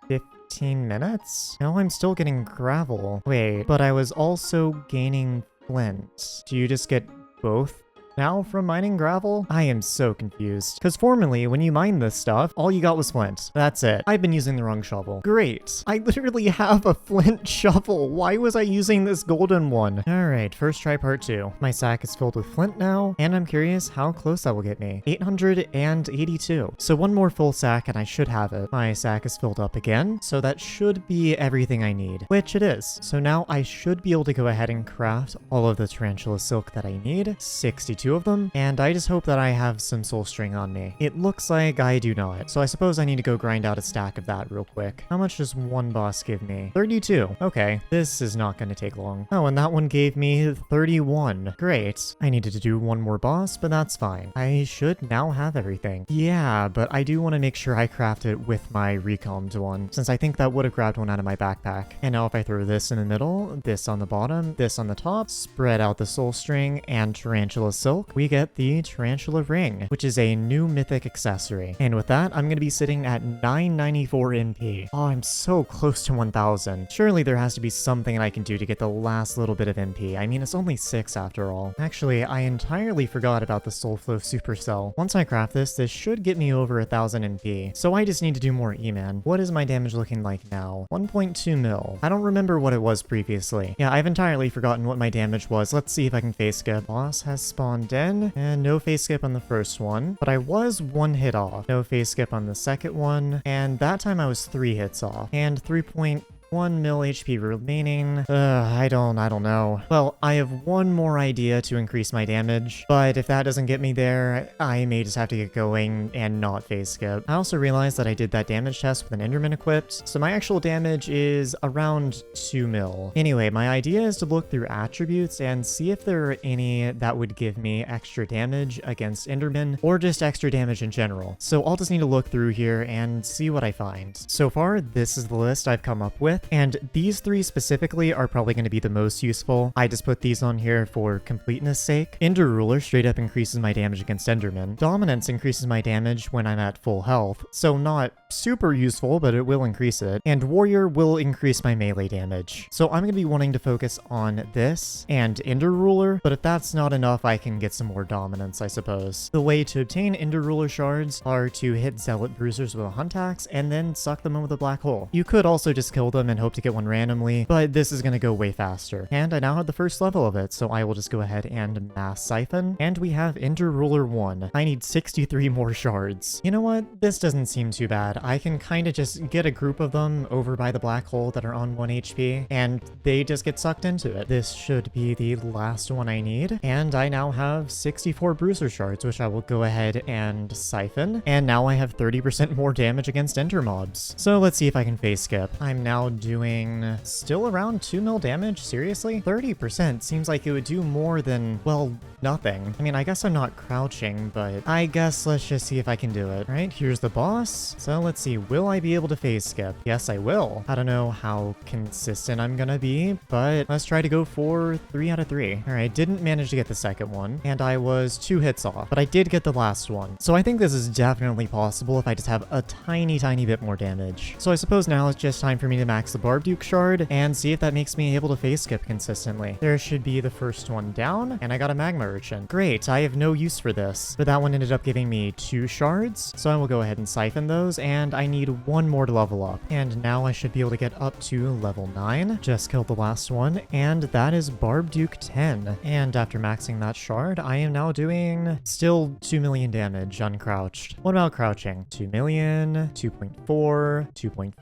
[SPEAKER 1] 15 minutes? Now I'm still getting gravel. Wait, but I was also gaining flint. Do you just get both now from mining gravel? I am so confused. Because formerly, when you mine this stuff, all you got was flint. That's it. I've been using the wrong shovel. Great. I literally have a flint shovel. Why was I using this golden one? Alright, first try part 2. My sack is filled with flint now, and I'm curious how close that will get me. 882. So one more full sack and I should have it. My sack is filled up again, so that should be everything I need, which it is. So now I should be able to go ahead and craft all of the tarantula silk that I need. 62 of them, and I just hope that I have some soul string on me. It looks like I do not, so I suppose I need to go grind out a stack of that real quick. How much does one boss give me? 32. Okay, this is not going to take long. Oh, and that one gave me 31. Great. I needed to do one more boss, but that's fine. I should now have everything. Yeah, but I do want to make sure I craft it with my recombed one, since I think that would have grabbed one out of my backpack. And now if I throw this in the middle, this on the bottom, this on the top, spread out the soul string and tarantula silk, we get the tarantula ring, which is a new mythic accessory. And with that, I'm going to be sitting at 994 MP. Oh, I'm so close to 1,000. Surely there has to be something I can do to get the last little bit of MP. I mean, it's only 6 after all. Actually, I entirely forgot about the Soulflow Supercell. Once I craft this, this should get me over 1,000 MP. So I just need to do more Eman. What is my damage looking like now? 1.2 mil. I don't remember what it was previously. Yeah, I've entirely forgotten what my damage was. Let's see if I can face skip. Boss has spawned in, and no face skip on the first one, but I was 1 hit off. No face skip on the second one, and that time I was 3 hits off, and 3.1 mil HP remaining. I don't know. Well, I have one more idea to increase my damage, but if that doesn't get me there, I may just have to get going and not phase skip. I also realized that I did that damage test with an Enderman equipped, so my actual damage is around 2 mil. Anyway, my idea is to look through attributes and see if there are any that would give me extra damage against Enderman, or just extra damage in general. So I'll just need to look through here and see what I find. So far, this is the list I've come up with. with. And these three specifically are probably going to be the most useful. I just put these on here for completeness sake. Ender Ruler straight up increases my damage against Enderman. Dominance increases my damage when I'm at full health, so not super useful, but it will increase it. And Warrior will increase my melee damage. So I'm going to be wanting to focus on this and Ender Ruler, but if that's not enough, I can get some more dominance, I suppose. The way to obtain Ender Ruler shards are to hit Zealot Bruisers with a Hunt Axe and then suck them in with a black hole. You could also just kill them and hope to get one randomly, but this is going to go way faster. And I now have the first level of it, so I will just go ahead and Mass Siphon. And we have Ender Ruler 1. I need 63 more shards. You know what? This doesn't seem too bad. I can kind of just get a group of them over by the black hole that are on 1 HP, and they just get sucked into it. This should be the last one I need, and I now have 64 Bruiser shards, which I will go ahead and siphon, and now I have 30% more damage against Ender mobs. So let's see if I can phase skip. I'm now doing still around 2 mil damage? Seriously? 30% seems like it would do more than, well, nothing. I mean, I guess I'm not crouching, but I guess let's just see if I can do it. All right, here's the boss. So let's see, will I be able to phase skip? Yes, I will. I don't know how consistent I'm gonna be, but let's try to go for 3 out of 3. All right, didn't manage to get the second one, and I was 2 hits off, but I did get the last one. So I think this is definitely possible if I just have a tiny bit more damage. So I suppose now it's just time for me to max the Barb-Duke shard and see if that makes me able to phase skip consistently. There should be the first one down, and I got a Magma Urchin. Great, I have no use for this, but that one ended up giving me 2 shards, so I will go ahead and siphon those, and I need 1 more to level up. And now I should be able to get up to level 9. Just killed the last one, and that is Barb-Duke 10. And after maxing that shard, I am now doing still 2 million damage uncrouched. What about crouching? 2 million, 2.4, 2.4,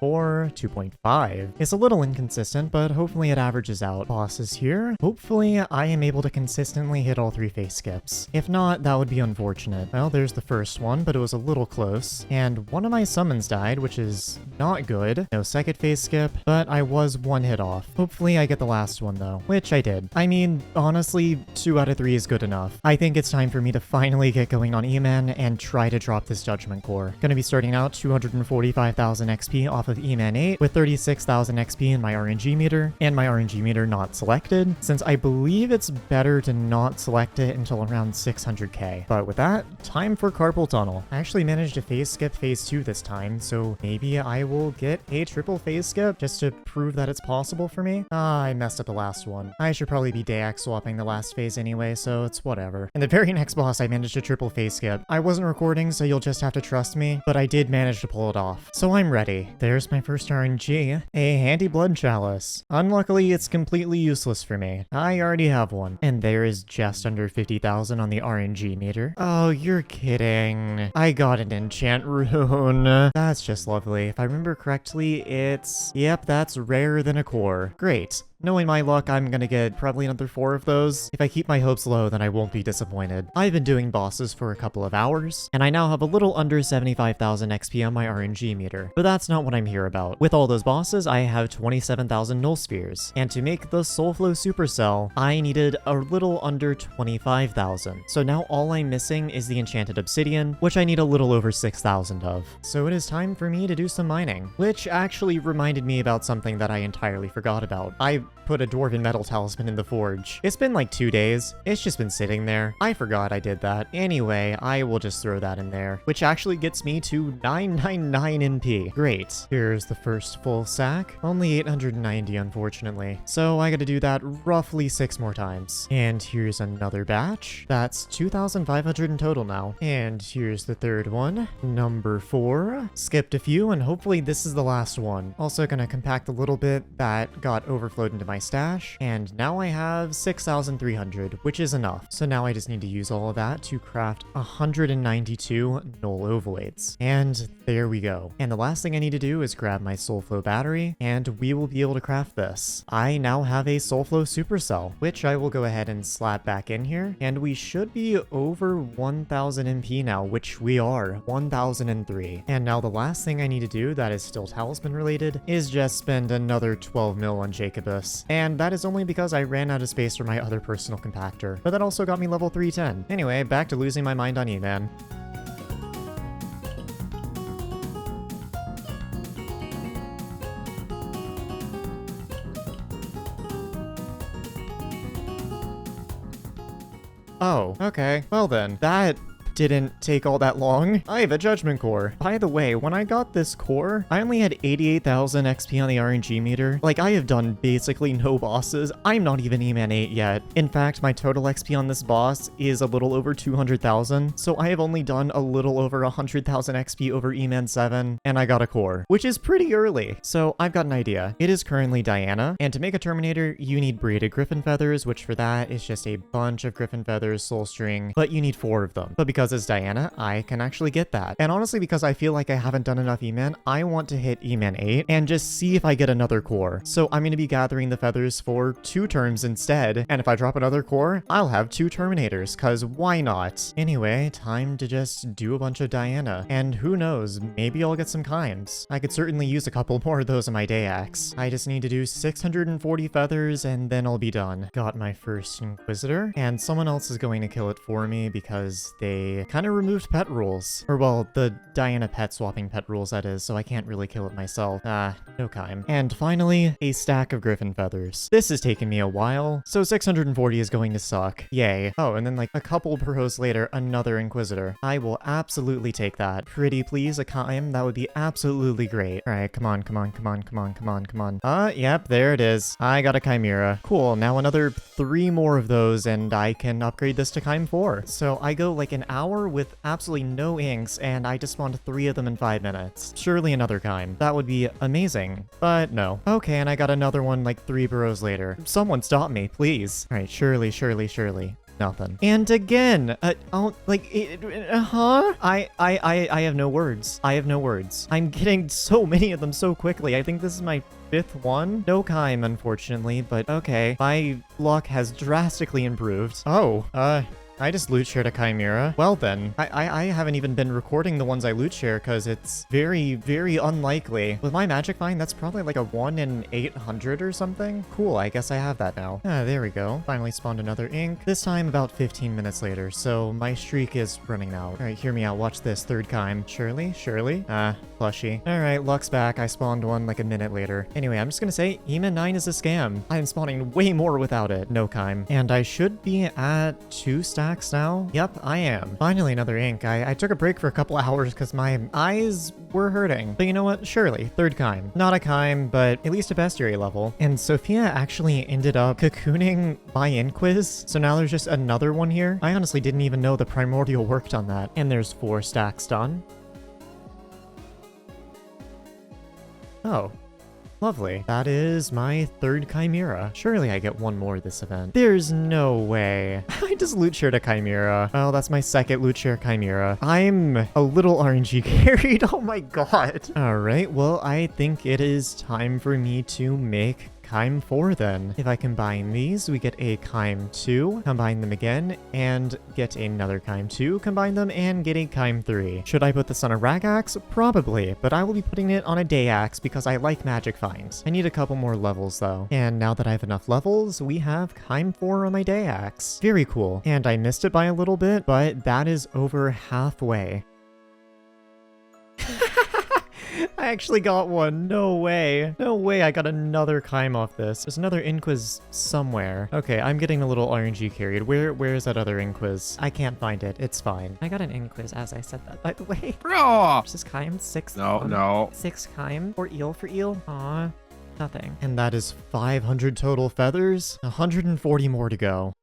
[SPEAKER 1] 2.5. It's a little inconsistent, but hopefully it averages out. Boss is here. Hopefully I am able to consistently hit all 3 phase skips. If not, that would be unfortunate. Well, there's the first one, but it was a little close. And one of my summons died, which is not good. No second phase skip, but I was 1 hit off. Hopefully I get the last one though, which I did. I mean, honestly, 2 out of 3 is good enough. I think it's time for me to finally get going on Eman and try to drop this Judgment Core. Gonna be starting out 245,000 XP off of Eman 8 with 36,000 XP in my RNG meter, and my RNG meter not selected, since I believe it's better to not select it until around 600k. But with that, time for Carpal Tunnel. I actually managed to phase skip phase 2 this time, so maybe I will get a triple phase skip just to prove that it's possible for me. I messed up the last one. I should probably be Dayak swapping the last phase anyway, so it's whatever. And the very next boss, I managed to triple phase skip. I wasn't recording, so you'll just have to trust me, but I did manage to pull it off. So I'm ready. There's my first RNG, a handy blood chalice. Unluckily, it's completely useless for me. I already have one. And there is just under 50,000 on the RNG meter. Oh, you're kidding. I got an enchant rune. That's just lovely. If I remember correctly, yep, that's rarer than a core. Great. Knowing my luck, I'm gonna get probably another 4 of those. If I keep my hopes low, then I won't be disappointed. I've been doing bosses for a couple of hours, and I now have a little under 75,000 XP on my RNG meter. But that's not what I'm here about. With all those bosses, I have 27,000 null spheres, and to make the Soulflow Supercell, I needed a little under 25,000. So now all I'm missing is the Enchanted Obsidian, which I need a little over 6,000 of. So it is time for me to do some mining, which actually reminded me about something that I entirely forgot about. I put a Dwarven Metal Talisman in the forge. It's been like 2 days. It's just been sitting there. I forgot I did that. Anyway, I will just throw that in there, which actually gets me to 999 MP. Great. Here's the first full sack. Only 890, unfortunately. So I gotta do that roughly 6 more times. And here's another batch. That's 2,500 in total now. And here's the third one. Number 4. Skipped a few, and hopefully this is the last one. Also gonna compact a little bit that got overflowed into my stash, and now I have 6,300, which is enough. So now I just need to use all of that to craft 192 null ovalates. And there we go. And the last thing I need to do is grab my Soulflow battery, and we will be able to craft this. I now have a Soulflow supercell, which I will go ahead and slap back in here, and we should be over 1,000 MP now, which we are, 1,003. And now the last thing I need to do that is still talisman related is just spend another 12 mil on Jacobus. And that is only because I ran out of space for my other personal compactor, but that also got me level 310. Anyway, back to losing my mind on Eman. Oh, okay. Well then, that didn't take all that long. I have a judgment core. By the way, when I got this core, I only had 88,000 XP on the RNG meter. Like, I have done basically no bosses. I'm not even Eman 8 yet. In fact, my total XP on this boss is a little over 200,000. So I have only done a little over 100,000 XP over Eman 7, and I got a core, which is pretty early. So I've got an idea. It is currently Diana, and to make a Terminator, you need braided griffin feathers, which for that is just a bunch of griffin feathers, soul string, but you need 4 of them. But because as Diana, I can actually get that. And honestly, because I feel like I haven't done enough Eman, I want to hit Eman 8 and just see if I get another core. So I'm going to be gathering the feathers for 2 terms instead. And if I drop another core, I'll have 2 Terminators, cause why not? Anyway, time to just do a bunch of Diana. And who knows, maybe I'll get some chimes. I could certainly use a couple more of those in my day axe. I just need to do 640 feathers and then I'll be done. Got my first Inquisitor, and someone else is going to kill it for me because they kind of removed pet rules. Or well, the Diana pet swapping pet rules, that is, so I can't really kill it myself. No chime. And finally, a stack of griffin feathers. This has taken me a while, so 640 is going to suck. Yay. Oh, and then like a couple burrows later, another Inquisitor. I will absolutely take that. Pretty please, a chime, that would be absolutely great. Alright, come on, come on, come on, come on, come on, come on. Yep, there it is. I got a Chimera. Cool, now another 3 more of those, and I can upgrade this to Chime 4. So I go like an hour with absolutely no inks, and I just spawned 3 of them in 5 minutes. Surely another chime. That would be amazing, but no. Okay, and I got another one like 3 burrows later. Someone stop me, please. All right, surely, surely, surely. Nothing. And again, I have no words. I have no words. I'm getting so many of them so quickly. I think this is my 5th one. No chime, unfortunately, but okay. My luck has drastically improved. Oh, I just loot shared a Chimera. Well then, I haven't even been recording the ones I loot share because it's very, very unlikely. With my magic find, that's probably like a 1 in 800 or something. Cool, I guess I have that now. There we go. Finally spawned another ink. This time about 15 minutes later, so my streak is running out. All right, hear me out. Watch this. 3rd chime. Surely? Plushie. All right, luck's back. I spawned one like a minute later. Anyway, I'm just gonna say Eman 9 is a scam. I'm spawning way more without it. No chime. And I should be at 2 stacks now? Yep, I am. Finally another ink. I took a break for a couple hours because my eyes were hurting. But you know what? Surely. 3rd chime. Not a chime, but at least a bestiary level. And Sophia actually ended up cocooning my Inquis, so now there's just another one here. I honestly didn't even know the Primordial worked on that. And there's 4 stacks done. Oh. Lovely. That is my 3rd Chimera. Surely I get 1 more this event. There's no way. I just loot shared a Chimera. Well, that's my 2nd loot share Chimera. I'm a little RNG carried. Oh my god. Alright, well, I think it is time for me to make Chime 4 then. If I combine these, we get a Chime 2, combine them again, and get another Chime 2, combine them, and get a Chime 3. Should I put this on a rack axe? Probably, but I will be putting it on a day axe because I like magic finds. I need a couple more levels though. And now that I have enough levels, we have Chime 4 on my day axe. Very cool. And I missed it by a little bit, but that is over halfway. I actually got one. No way. No way I got another chime off this. There's another Inquis somewhere. Okay, I'm getting a little RNG carried. Where is that other Inquis? I can't find it. It's fine. I got an Inquis as I said that, by the way.
[SPEAKER 2] Bro!
[SPEAKER 1] This is chime 6.
[SPEAKER 2] No.
[SPEAKER 1] 6 chime for eel. Aw, nothing. And that is 500 total feathers. 140 more to go.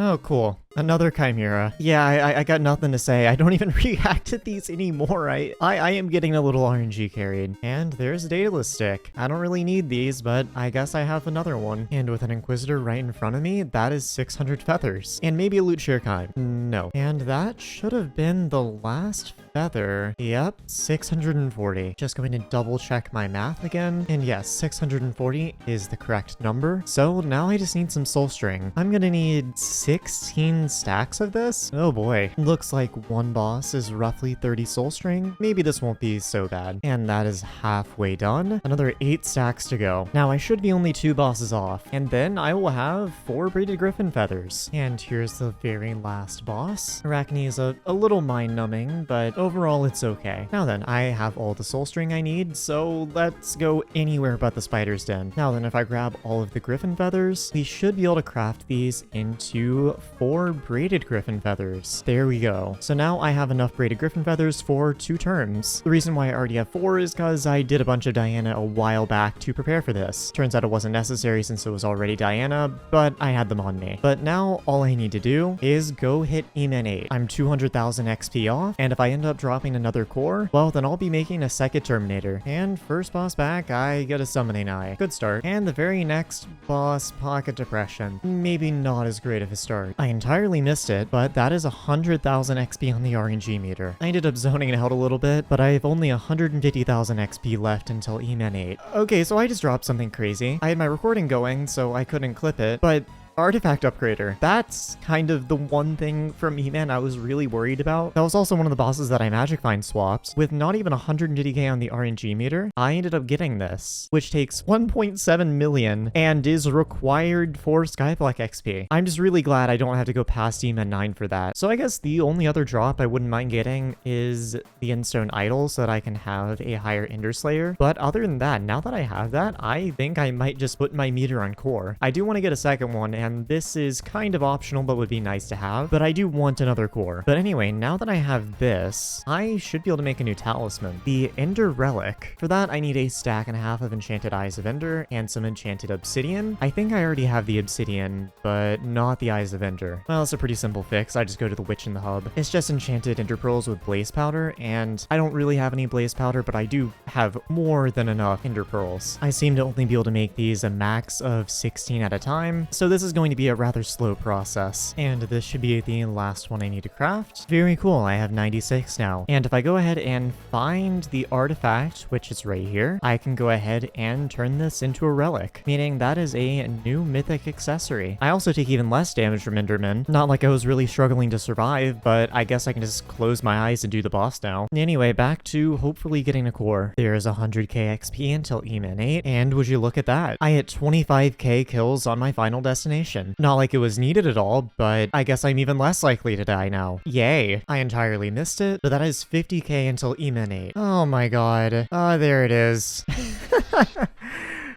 [SPEAKER 1] Oh, cool. Another Chimera. Yeah, I got nothing to say. I don't even react to these anymore. I am getting a little RNG carried. And there's a Daedalus stick. I don't really need these, but I guess I have another one. And with an Inquisitor right in front of me, that is 600 feathers. And maybe a loot share chime. No. And that should have been the last feather. Yep, 640. Just going to double check my math again. And yes, 640 is the correct number. So now I just need some soul string. I'm gonna need 16 stacks of this. Oh boy. Looks like one boss is roughly 30 soul string. Maybe this won't be so bad. And that is halfway done. Another 8 stacks to go. Now I should be only 2 bosses off. And then I will have 4 braided griffin feathers. And here's the very last boss. Arachne is a little mind-numbing, but oh overall it's okay. Now then, I have all the soul string I need, so let's go anywhere but the spider's den. Now then, if I grab all of the griffin feathers, we should be able to craft these into 4 braided griffin feathers. There we go. So now I have enough braided griffin feathers for 2 turns. The reason why I already have 4 is because I did a bunch of Diana a while back to prepare for this. Turns out it wasn't necessary since it was already Diana, but I had them on me. But now all I need to do is go hit Eman 8. I'm 200,000 XP off, and if I end up dropping another core, well then I'll be making a second Terminator. And first boss back, I get a summoning eye. Good start. And the very next boss, Pocket Depression. Maybe not as great of a start. I entirely missed it, but that is 100,000 XP on the RNG meter. I ended up zoning out a little bit, but I have only 150,000 XP left until Eman 8. Okay, so I just dropped something crazy. I had my recording going, so I couldn't clip it, but Artifact Upgrader. That's kind of the one thing from Eman I was really worried about. That was also one of the bosses that I Magic Find swapped. With not even 150k on the RNG meter, I ended up getting this, which takes 1.7 million and is required for Skyblock XP. I'm just really glad I don't have to go past Eman 9 for that. So I guess the only other drop I wouldn't mind getting is the Endstone Idol so that I can have a higher Ender Slayer. But other than that, now that I have that, I think I might just put my meter on core. I do want to get a second one, and this is kind of optional but would be nice to have, but I do want another core. But anyway, now that I have this, I should be able to make a new talisman, the Ender Relic. For that, I need a stack and a half of enchanted Eyes of Ender and some enchanted obsidian. I think I already have the obsidian, but not the Eyes of Ender. Well, it's a pretty simple fix. I just go to the Witch in the Hub. It's just enchanted Ender Pearls with blaze powder, and I don't really have any blaze powder, but I do have more than enough Ender Pearls. I seem to only be able to make these a max of 16 at a time, so this is going to be a rather slow process. And this should be the last one I need to craft. Very cool, I have 96 now. And if I go ahead and find the artifact, which is right here, I can go ahead and turn this into a relic, meaning that is a new mythic accessory. I also take even less damage from Enderman. Not like I was really struggling to survive, but I guess I can just close my eyes and do the boss now. Anyway, back to hopefully getting a core. There's 100k XP until Eman 8, and would you look at that? I hit 25k kills on my final destination. Not like it was needed at all, but I guess I'm even less likely to die now. Yay. I entirely missed it, but that is 50k until Eman 8. Oh my god. There it is.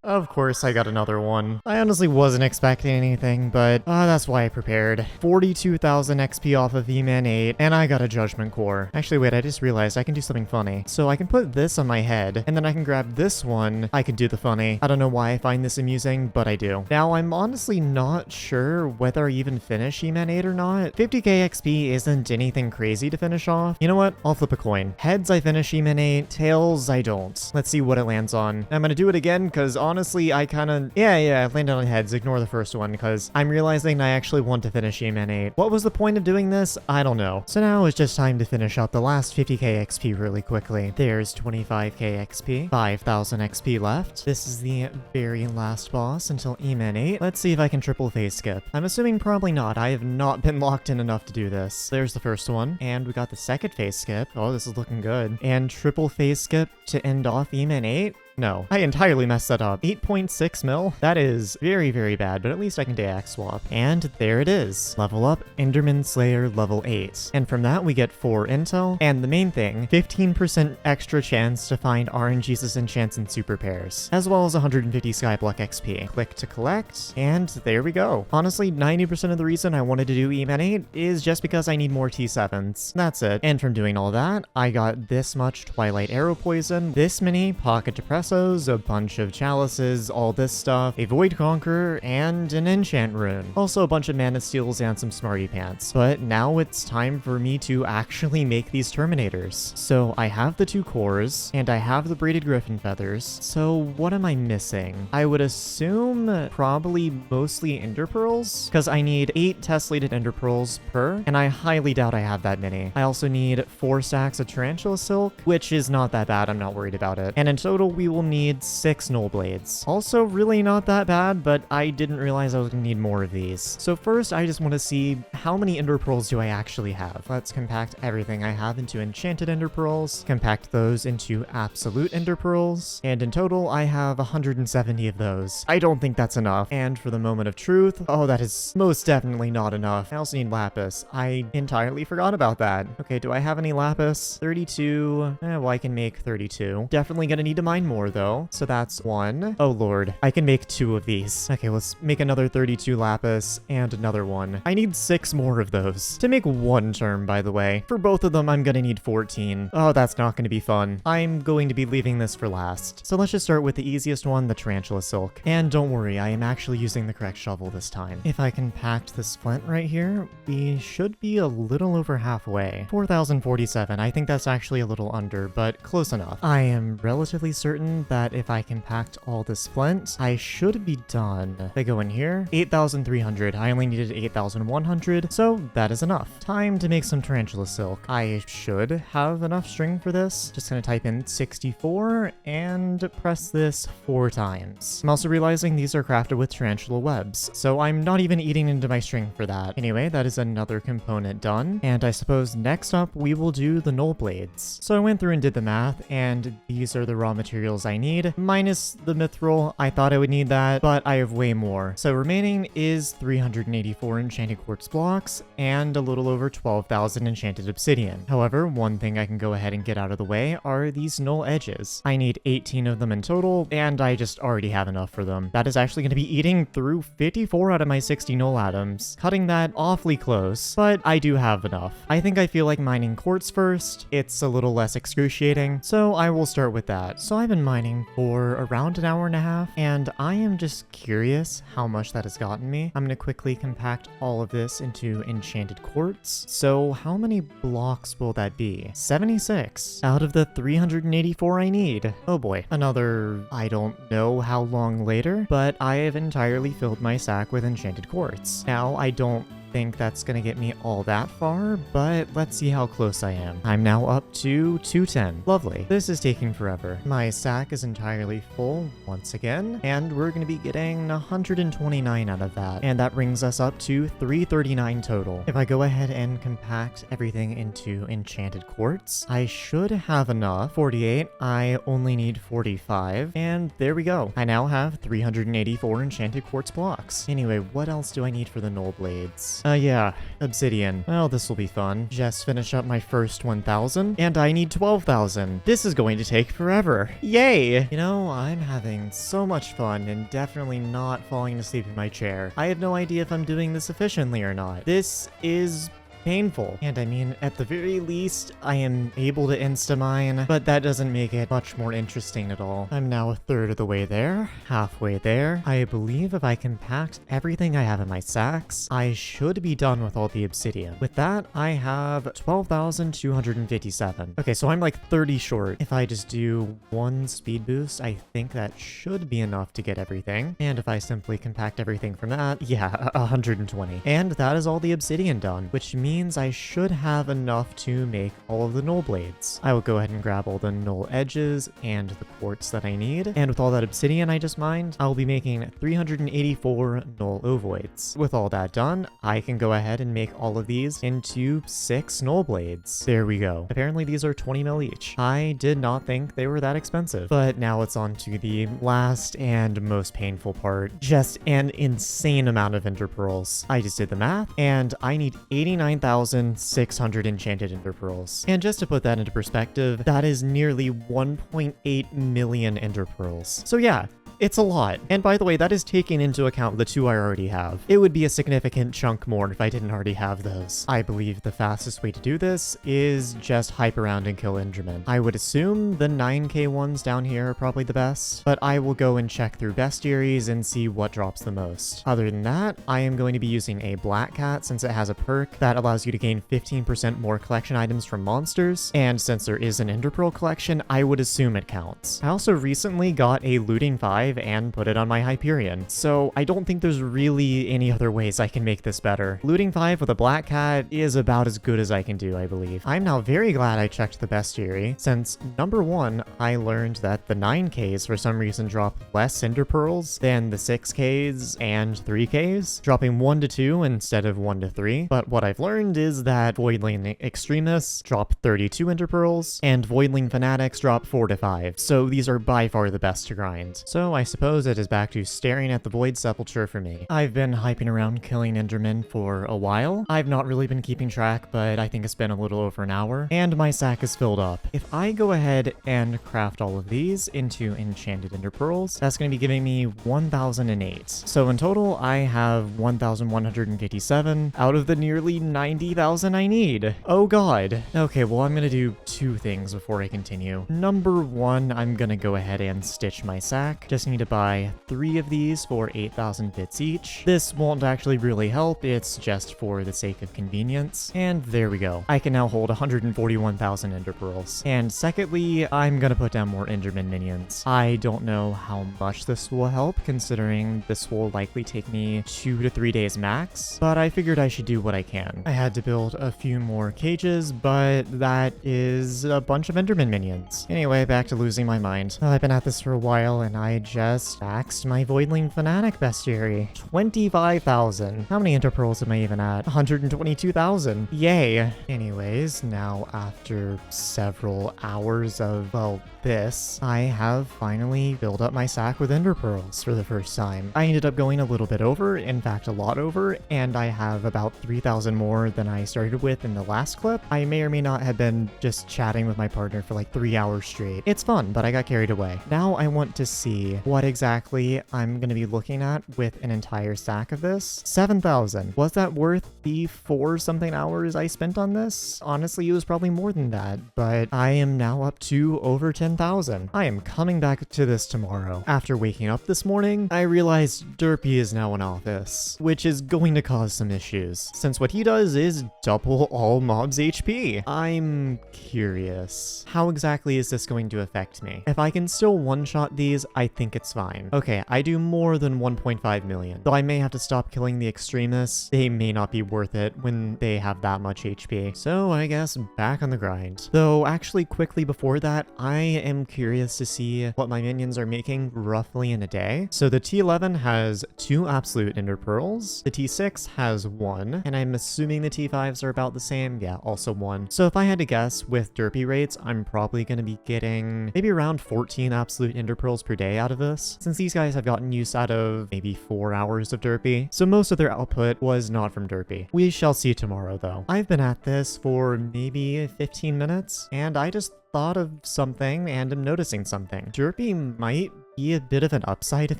[SPEAKER 1] Of course I got another one. I honestly wasn't expecting anything, but that's why I prepared. 42,000 XP off of Eman 8, and I got a Judgment Core. Actually, wait, I just realized I can do something funny. So I can put this on my head, and then I can grab this one. I can do the funny. I don't know why I find this amusing, but I do. Now, I'm honestly not sure whether I even finish Eman 8 or not. 50k XP isn't anything crazy to finish off. You know what? I'll flip a coin. Heads, I finish Eman 8. Tails, I don't. Let's see what it lands on. I'm gonna do it again, because honestly, I kind of... Yeah, I landed on heads. Ignore the first one, because I'm realizing I actually want to finish Eman 8. What was the point of doing this? I don't know. So now it's just time to finish out the last 50k XP really quickly. There's 25k XP. 5,000 XP left. This is the very last boss until Eman 8. Let's see if I can triple phase skip. I'm assuming probably not. I have not been locked in enough to do this. There's the first one, and we got the second phase skip. Oh, this is looking good. And triple phase skip to end off Eman 8. No, I entirely messed that up. 8.6 mil? That is very, very bad, but at least I can Dax swap. And there it is. Level up, Enderman Slayer level 8. And from that we get 4 intel, and the main thing, 15% extra chance to find RNGesus enchants and super pairs, as well as 150 Skyblock XP. Click to collect, and there we go. Honestly, 90% of the reason I wanted to do Eman 8 is just because I need more T7s. That's it. And from doing all that, I got this much Twilight Arrow Poison, this many Pocket Depression, a bunch of chalices, all this stuff, a Void Conqueror, and an enchant rune. Also a bunch of mana steals and some smarty pants. But now it's time for me to actually make these Terminators. So I have the 2 cores, and I have the braided griffin feathers. So what am I missing? I would assume probably mostly Ender Pearls, because I need 8 tessellated Ender Pearls per, and I highly doubt I have that many. I also need 4 stacks of Tarantula Silk, which is not that bad, I'm not worried about it. And in total, we will need 6 null blades. Also really not that bad, but I didn't realize I was gonna need more of these. So first, I just want to see how many ender pearls do I actually have. Let's compact everything I have into enchanted ender pearls, compact those into absolute ender pearls, and in total, I have 170 of those. I don't think that's enough. And for the moment of truth, oh, that is most definitely not enough. I also need lapis. I entirely forgot about that. Okay, do I have any lapis? 32. Well, I can make 32. Definitely gonna need to mine more though. So that's 1. Oh lord, I can make 2 of these. Okay, let's make another 32 lapis and another one. I need 6 more of those to make 1 term, by the way. For both of them, I'm gonna need 14. Oh, that's not gonna be fun. I'm going to be leaving this for last. So let's just start with the easiest one, the Tarantula silk. And don't worry, I am actually using the correct shovel this time. If I compact this flint right here, we should be a little over halfway. 4,047. I think that's actually a little under, but close enough. I am relatively certain that if I compact all this flint, I should be done. If I go in here, 8,300. I only needed 8,100, so that is enough. Time to make some tarantula silk. I should have enough string for this. Just gonna type in 64 and press this 4 times. I'm also realizing these are crafted with tarantula webs, so I'm not even eating into my string for that. Anyway, that is another component done, and I suppose next up we will do the null blades. So I went through and did the math, and these are the raw materials I need, minus the mithril. I thought I would need that, but I have way more. So remaining is 384 enchanted quartz blocks and a little over 12,000 enchanted obsidian. However, one thing I can go ahead and get out of the way are these null edges. I need 18 of them in total, and I just already have enough for them. That is actually going to be eating through 54 out of my 60 null atoms, cutting that awfully close, but I do have enough. I think I feel like mining quartz first. It's a little less excruciating, so I will start with that. So I've been mining for around an hour and a half, and I am just curious how much that has gotten me. I'm going to quickly compact all of this into enchanted quartz. So how many blocks will that be? 76 out of the 384 I need. Oh boy. Another, I don't know how long later, but I have entirely filled my sack with enchanted quartz. Now, I don't think that's gonna get me all that far, but let's see how close I am. I'm now up to 210. Lovely. This is taking forever. My sack is entirely full once again, and we're gonna be getting 129 out of that, and that brings us up to 339 total. If I go ahead and compact everything into enchanted quartz, I should have enough. 48, I only need 45, and there we go. I now have 384 enchanted quartz blocks. Anyway, what else do I need for the null blades? Yeah, obsidian. Well, this will be fun. Just finish up my first 1,000, and I need 12,000. This is going to take forever. Yay! You know, I'm having so much fun and definitely not falling asleep in my chair. I have no idea if I'm doing this efficiently or not. This is painful. And I mean, at the very least, I am able to insta-mine, but that doesn't make it much more interesting at all. I'm now a third of the way there, halfway there. I believe if I compact everything I have in my sacks, I should be done with all the obsidian. With that, I have 12,257. Okay, so I'm like 30 short. If I just do 1 speed boost, I think that should be enough to get everything. And if I simply compact everything from that, yeah, 120. And that is all the obsidian done, which means I should have enough to make all of the null blades. I will go ahead and grab all the null edges and the quartz that I need. And with all that obsidian I just mined, I will be making 384 null ovoids. With all that done, I can go ahead and make all of these into 6 null blades. There we go. Apparently these are 20 mil each. I did not think they were that expensive. But now it's on to the last and most painful part. Just an insane amount of ender pearls. I just did the math, and I need 89,600 enchanted ender pearls. And just to put that into perspective, that is nearly 1.8 million ender pearls. So yeah, it's a lot. And by the way, that is taking into account the 2 I already have. It would be a significant chunk more if I didn't already have those. I believe the fastest way to do this is just hype around and kill Enderman. I would assume the 9k ones down here are probably the best, but I will go and check through bestiaries and see what drops the most. Other than that, I am going to be using a black cat since it has a perk that allows you to gain 15% more collection items from monsters, and since there is an ender pearl collection, I would assume it counts. I also recently got a looting 5 5 and put it on my Hyperion. So I don't think there's really any other ways I can make this better. Looting 5 with a black cat is about as good as I can do, I believe. I'm now very glad I checked the bestiary, since number 1, I learned that the 9Ks for some reason drop less Ender Pearls than the 6Ks and 3Ks, dropping 1 to 2 instead of 1 to 3. But what I've learned is that Voidling Extremists drop 32 Ender Pearls, and Voidling Fanatics drop 4 to 5. So these are by far the best to grind. So I suppose it is back to staring at the Void Sepulchre for me. I've been hyping around killing Enderman for a while. I've not really been keeping track, but I think it's been a little over an hour, and my sack is filled up. If I go ahead and craft all of these into enchanted Ender Pearls, that's going to be giving me 1,008. So in total, I have 1,157 out of the nearly 90,000 I need. Oh god. Okay, well, I'm going to do 2 things before I continue. Number 1, I'm going to go ahead and stitch my sack. Just need to buy 3 of these for 8,000 bits each. This won't actually really help, it's just for the sake of convenience. And there we go. I can now hold 141,000 Ender Pearls. And secondly, I'm gonna put down more Enderman minions. I don't know how much this will help, considering this will likely take me 2 to 3 days max, but I figured I should do what I can. I had to build a few more cages, but that is a bunch of Enderman minions. Anyway, back to losing my mind. I've been at this for a while, and I just axed my Voidling Fanatic bestiary. 25,000. How many Ender Pearls am I even at? 122,000. Yay. Anyways, now after several hours of, well, this, I have finally filled up my sack with Ender Pearls for the first time. I ended up going a little bit over, in fact a lot over, and I have about 3,000 more than I started with in the last clip. I may or may not have been just chatting with my partner for like 3 hours straight. It's fun, but I got carried away. Now I want to see what exactly I'm going to be looking at with an entire stack of this. 7,000. Was that worth the 4-something hours I spent on this? Honestly, it was probably more than that, but I am now up to over 10,000. I am coming back to this tomorrow. After waking up this morning, I realized Derpy is now in office, which is going to cause some issues, since what he does is double all mobs' HP. I'm curious. How exactly is this going to affect me? If I can still one-shot these, I think it's fine. Okay, I do more than 1.5 million, though I may have to stop killing the extremists. They may not be worth it when they have that much HP. So I guess back on the grind. Though actually quickly before that, I am curious to see what my minions are making roughly in a day. So the T11 has 2 absolute Ender Pearls, the T6 has 1, and I'm assuming the T5s are about the same. Yeah, also 1. So if I had to guess, with Derpy rates, I'm probably going to be getting maybe around 14 absolute Ender Pearls per day out of this, since these guys have gotten use out of maybe 4 hours of Derpy. So most of their output was not from Derpy. We shall see tomorrow though. I've been at this for maybe 15 minutes, and I just thought of something and am noticing something. Derpy might be a bit of an upside, if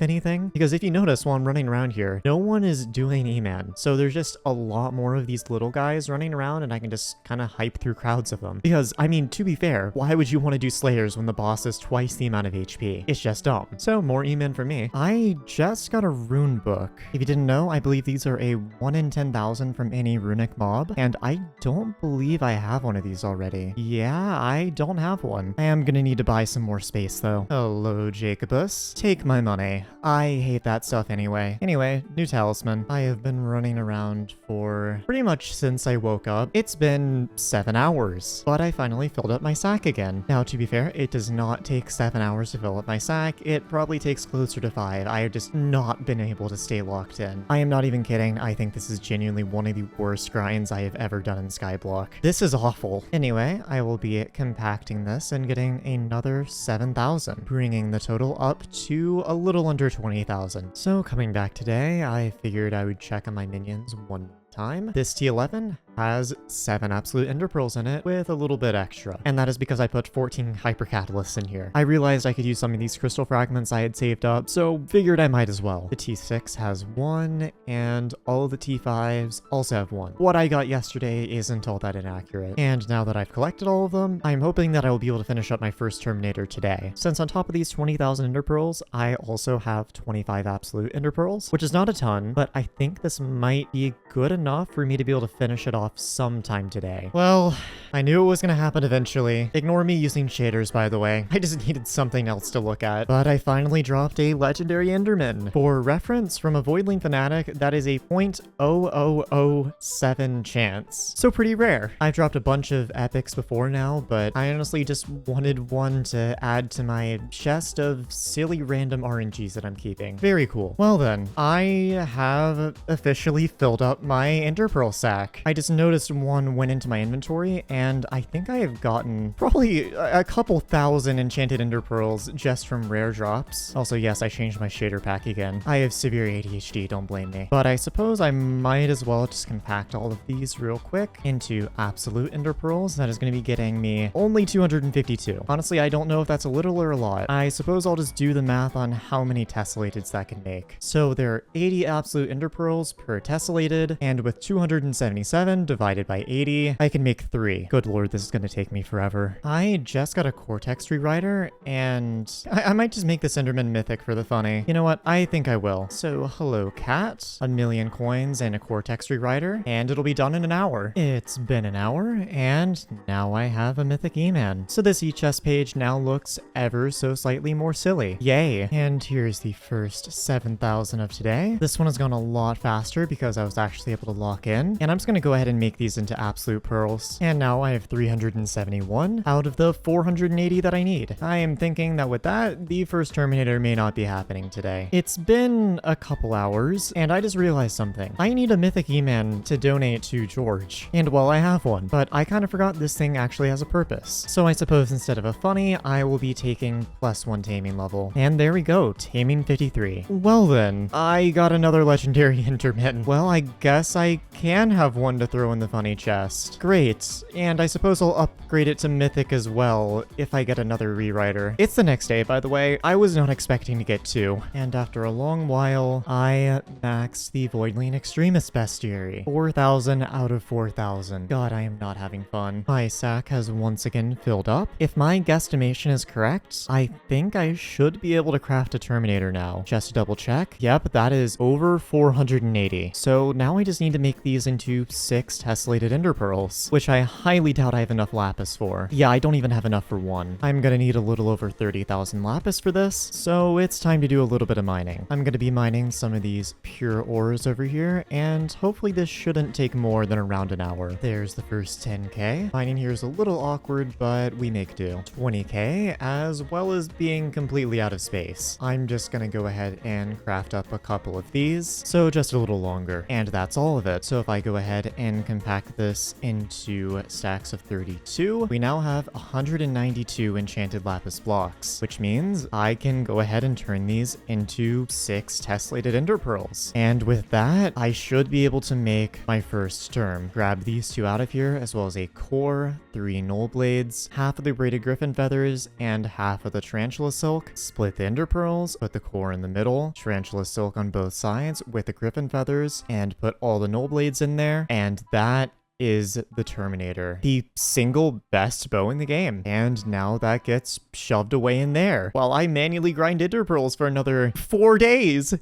[SPEAKER 1] anything, because if you notice while I'm running around here, no one is doing Eman, so there's just a lot more of these little guys running around, and I can just kind of hype through crowds of them. Because, I mean, to be fair, why would you want to do Slayers when the boss is twice the amount of HP? It's just dumb. So, more Eman for me. I just got a rune book. If you didn't know, I believe these are a 1 in 10,000 from any runic mob, and I don't believe I have one of these already. Yeah, I don't have one. I am gonna need to buy some more space, though. Hello, Jacobus. Take my money. I hate that stuff anyway. Anyway, new talisman. I have been running around for pretty much since I woke up. It's been 7 hours, but I finally filled up my sack again. Now, to be fair, it does not take 7 hours to fill up my sack. It probably takes closer to 5. I have just not been able to stay locked in. I am not even kidding. I think this is genuinely one of the worst grinds I have ever done in Skyblock. This is awful. Anyway, I will be compacting this and getting another 7,000, bringing the total up to a little under 20,000. So coming back today, I figured I would check on my minions one time. This T11 has 7 absolute Ender Pearls in it with a little bit extra, and that is because I put 14 Hyper Catalysts in here. I realized I could use some of these crystal fragments I had saved up, so figured I might as well. The T6 has 1, and all of the T5s also have 1. What I got yesterday isn't all that inaccurate, and now that I've collected all of them, I'm hoping that I will be able to finish up my first Terminator today. Since on top of these 20,000 Ender Pearls, I also have 25 absolute Ender Pearls, which is not a ton, but I think this might be good enough for me to be able to finish it off sometime today. Well, I knew it was gonna happen eventually. Ignore me using shaders, by the way. I just needed something else to look at. But I finally dropped a legendary Enderman. For reference, from a Voidling fanatic, that is a 0.0007 chance. So pretty rare. I've dropped a bunch of epics before now, but I honestly just wanted one to add to my chest of silly random RNGs that I'm keeping. Very cool. Well then, I have officially filled up my Ender Pearl sack. I just noticed one went into my inventory, and I think I have gotten probably a couple thousand enchanted Ender Pearls just from rare drops. Also, yes, I changed my shader pack again. I have severe ADHD, don't blame me. But I suppose I might as well just compact all of these real quick into absolute Ender Pearls. That is going to be getting me only 252. Honestly, I don't know if that's a little or a lot. I suppose I'll just do the math on how many tessellated that can make. So there are 80 absolute Ender Pearls per tessellated, and with 277 divided by 80, I can make 3. Good lord, this is going to take me forever. I just got a Cortex rewriter, and I might just make this Enderman mythic for the funny. You know what? I think I will. So hello cat, 1,000,000 coins and a Cortex rewriter, and it'll be done in an hour. It's been an hour, and now I have a mythic Eman. So this e-chest page now looks ever so slightly more silly. Yay. And here's the first 7,000 of today. This one has gone a lot faster because I was actually able to lock in, and I'm just going to go ahead and make these into absolute pearls. And now I have 371 out of the 480 that I need. I am thinking that with that, the first Terminator may not be happening today. It's been a couple hours, and I just realized something. I need a mythic Eman to donate to George. And well, I have one, but I kind of forgot this thing actually has a purpose. So I suppose instead of a funny, I will be taking +1 taming level. And there we go, taming 53. Well then, I got another legendary Enderman. Well, I guess I can have one to throw in the funny chest. Great, and I suppose I'll upgrade it to mythic as well if I get another rewriter. It's the next day, by the way. I was not expecting to get 2. And after a long while, I maxed the Voidling Extremist Bestiary. 4,000 out of 4,000. God, I am not having fun. My sack has once again filled up. If my guesstimation is correct, I think I should be able to craft a Terminator now. Just to double check. Yep, that is over 480. So now I just need to make these into 6 tessellated Ender Pearls, which I highly doubt I have enough lapis for. Yeah, I don't even have enough for one. I'm gonna need a little over 30,000 lapis for this, so it's time to do a little bit of mining. I'm gonna be mining some of these pure ores over here, and hopefully this shouldn't take more than around an hour. There's the first 10k. Mining here is a little awkward, but we make do. 20k, as well as being completely out of space. I'm just gonna go ahead and craft up a couple of these, so just a little longer. And that's all of it. So if I go ahead and compact this into stacks of 32, we now have 192 enchanted lapis blocks, which means I can go ahead and turn these into 6 tessellated Ender Pearls. And with that, I should be able to make my first term. Grab these 2 out of here, as well as a core, 3 null blades, half of the braided griffin feathers, and half of the tarantula silk. Split the Ender Pearls, put the core in the middle, tarantula silk on both sides with the griffin feathers, and put all the null blades in there. And that is the Terminator, the single best bow in the game. And now that gets shoved away in there while I manually grind Ender Pearls for another 4 days.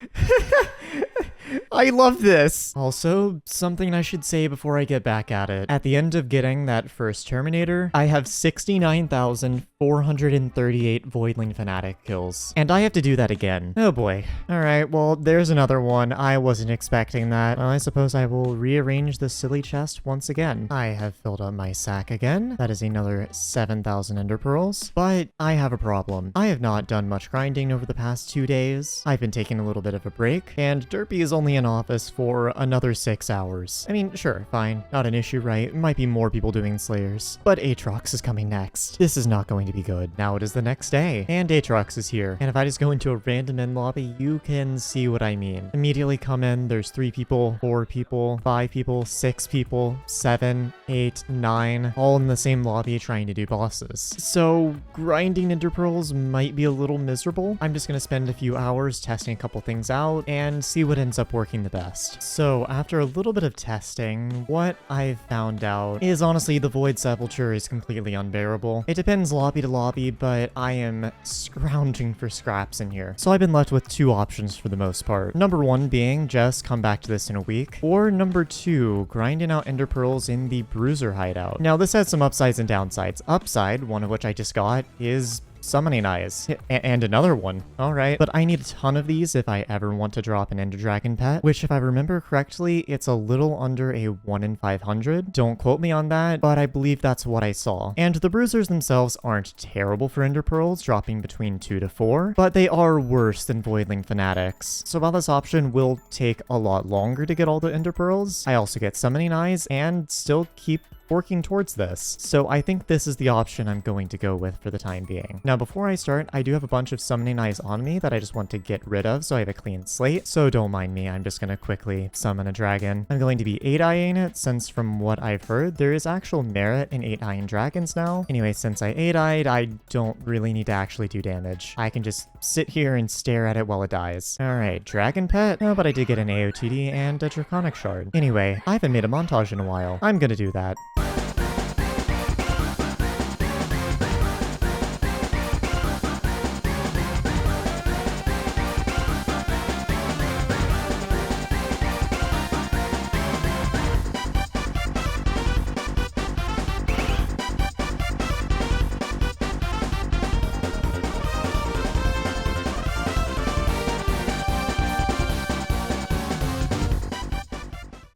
[SPEAKER 1] I love this. Also, something I should say before I get back at it. At the end of getting that first Terminator, I have 69,438 Voidling Fanatic kills. And I have to do that again. Oh boy. Alright, well, there's another one. I wasn't expecting that. Well, I suppose I will rearrange the silly chest once again. I have filled up my sack again. That is another 7,000 Ender Pearls. But I have a problem. I have not done much grinding over the past 2 days. I've been taking a little bit of a break, and Derpy is only in office for another 6 hours. I mean, sure, fine. Not an issue, right? Might be more people doing Slayers. But Atrox is coming next. This is not going to be good. Now it is the next day, and Atrox is here. And if I just go into a random end lobby, you can see what I mean. Immediately come in, there's 3 people, 4 people, 5 people, 6 people, 7, 8, 9, all in the same lobby trying to do bosses. So grinding Ender Pearls might be a little miserable. I'm just gonna spend a few hours testing a couple things out and see what ends up working the best. So after a little bit of testing, what I've found out is honestly the Void Sepulture is completely unbearable. It depends lobby happy to lobby, but I am scrounging for scraps in here. So I've been left with two options for the most part. Number one being just come back to this in a week, or number two, grinding out ender pearls in the bruiser hideout. Now this has some upsides and downsides. Upside, one of which I just got, is summoning eyes. And another one. Alright. But I need a ton of these if I ever want to drop an ender dragon pet, which if I remember correctly, it's a little under a 1 in 500. Don't quote me on that, but I believe that's what I saw. And the bruisers themselves aren't terrible for ender pearls, dropping between 2 to 4, but they are worse than Voidling Fanatics. So while this option will take a lot longer to get all the ender pearls, I also get summoning eyes and still keep working towards this. So I think this is the option I'm going to go with for the time being. Now before I start, I do have a bunch of summoning eyes on me that I just want to get rid of so I have a clean slate. So don't mind me, I'm just gonna quickly summon a dragon. I'm going to be 8-eyeing it since from what I've heard, there is actual merit in 8-eyeing dragons now. Anyway, since I 8-eyed, I don't really need to actually do damage. I can just sit here and stare at it while it dies. Alright, dragon pet? Oh, but I did get an AOTD and a draconic shard. Anyway, I haven't made a montage in a while. I'm gonna do that.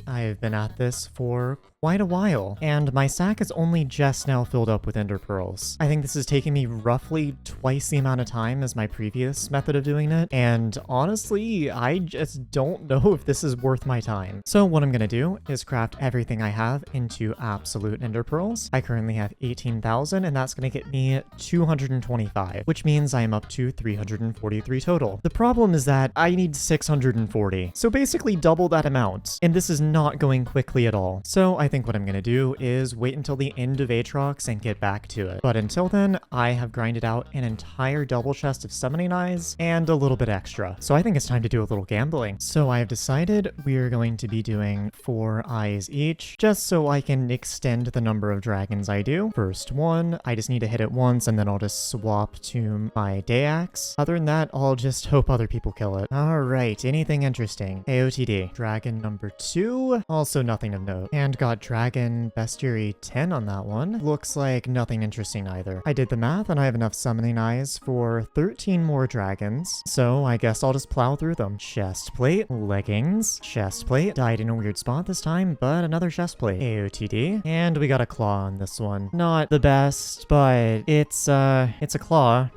[SPEAKER 1] I've been at this for quite a while, and my sack is only just now filled up with ender pearls. I think this has taken me roughly twice the amount of time as my previous method of doing it, and honestly, I just don't know if this is worth my time. So what I'm gonna do is craft everything I have into absolute ender pearls. I currently have 18,000, and that's gonna get me 225, which means I am up to 343 total. The problem is that I need 640, so basically double that amount, and this is not going quickly at all. So I think what I'm gonna do is wait until the end of Atrox and get back to it. But until then, I have grinded out an entire double chest of summoning eyes and a little bit extra. So I think it's time to do a little gambling. So I have decided we are going to be doing 4 eyes each, just so I can extend the number of dragons I do. First one, I just need to hit it once and then I'll just swap to my day axe. Other than that, I'll just hope other people kill it. Alright, anything interesting? AOTD. Dragon number 2, also nothing of note. And got Dragon Bestiary 10 on that one. Looks like nothing interesting either. I did the math and I have enough summoning eyes for 13 more dragons, so I guess I'll just plow through them. Chest plate, leggings, chest plate. Died in a weird spot this time, but another chest plate. AOTD. And we got a claw on this one. Not the best, but it's a claw.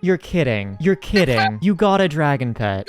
[SPEAKER 1] You're kidding. You're kidding. You got a dragon pet.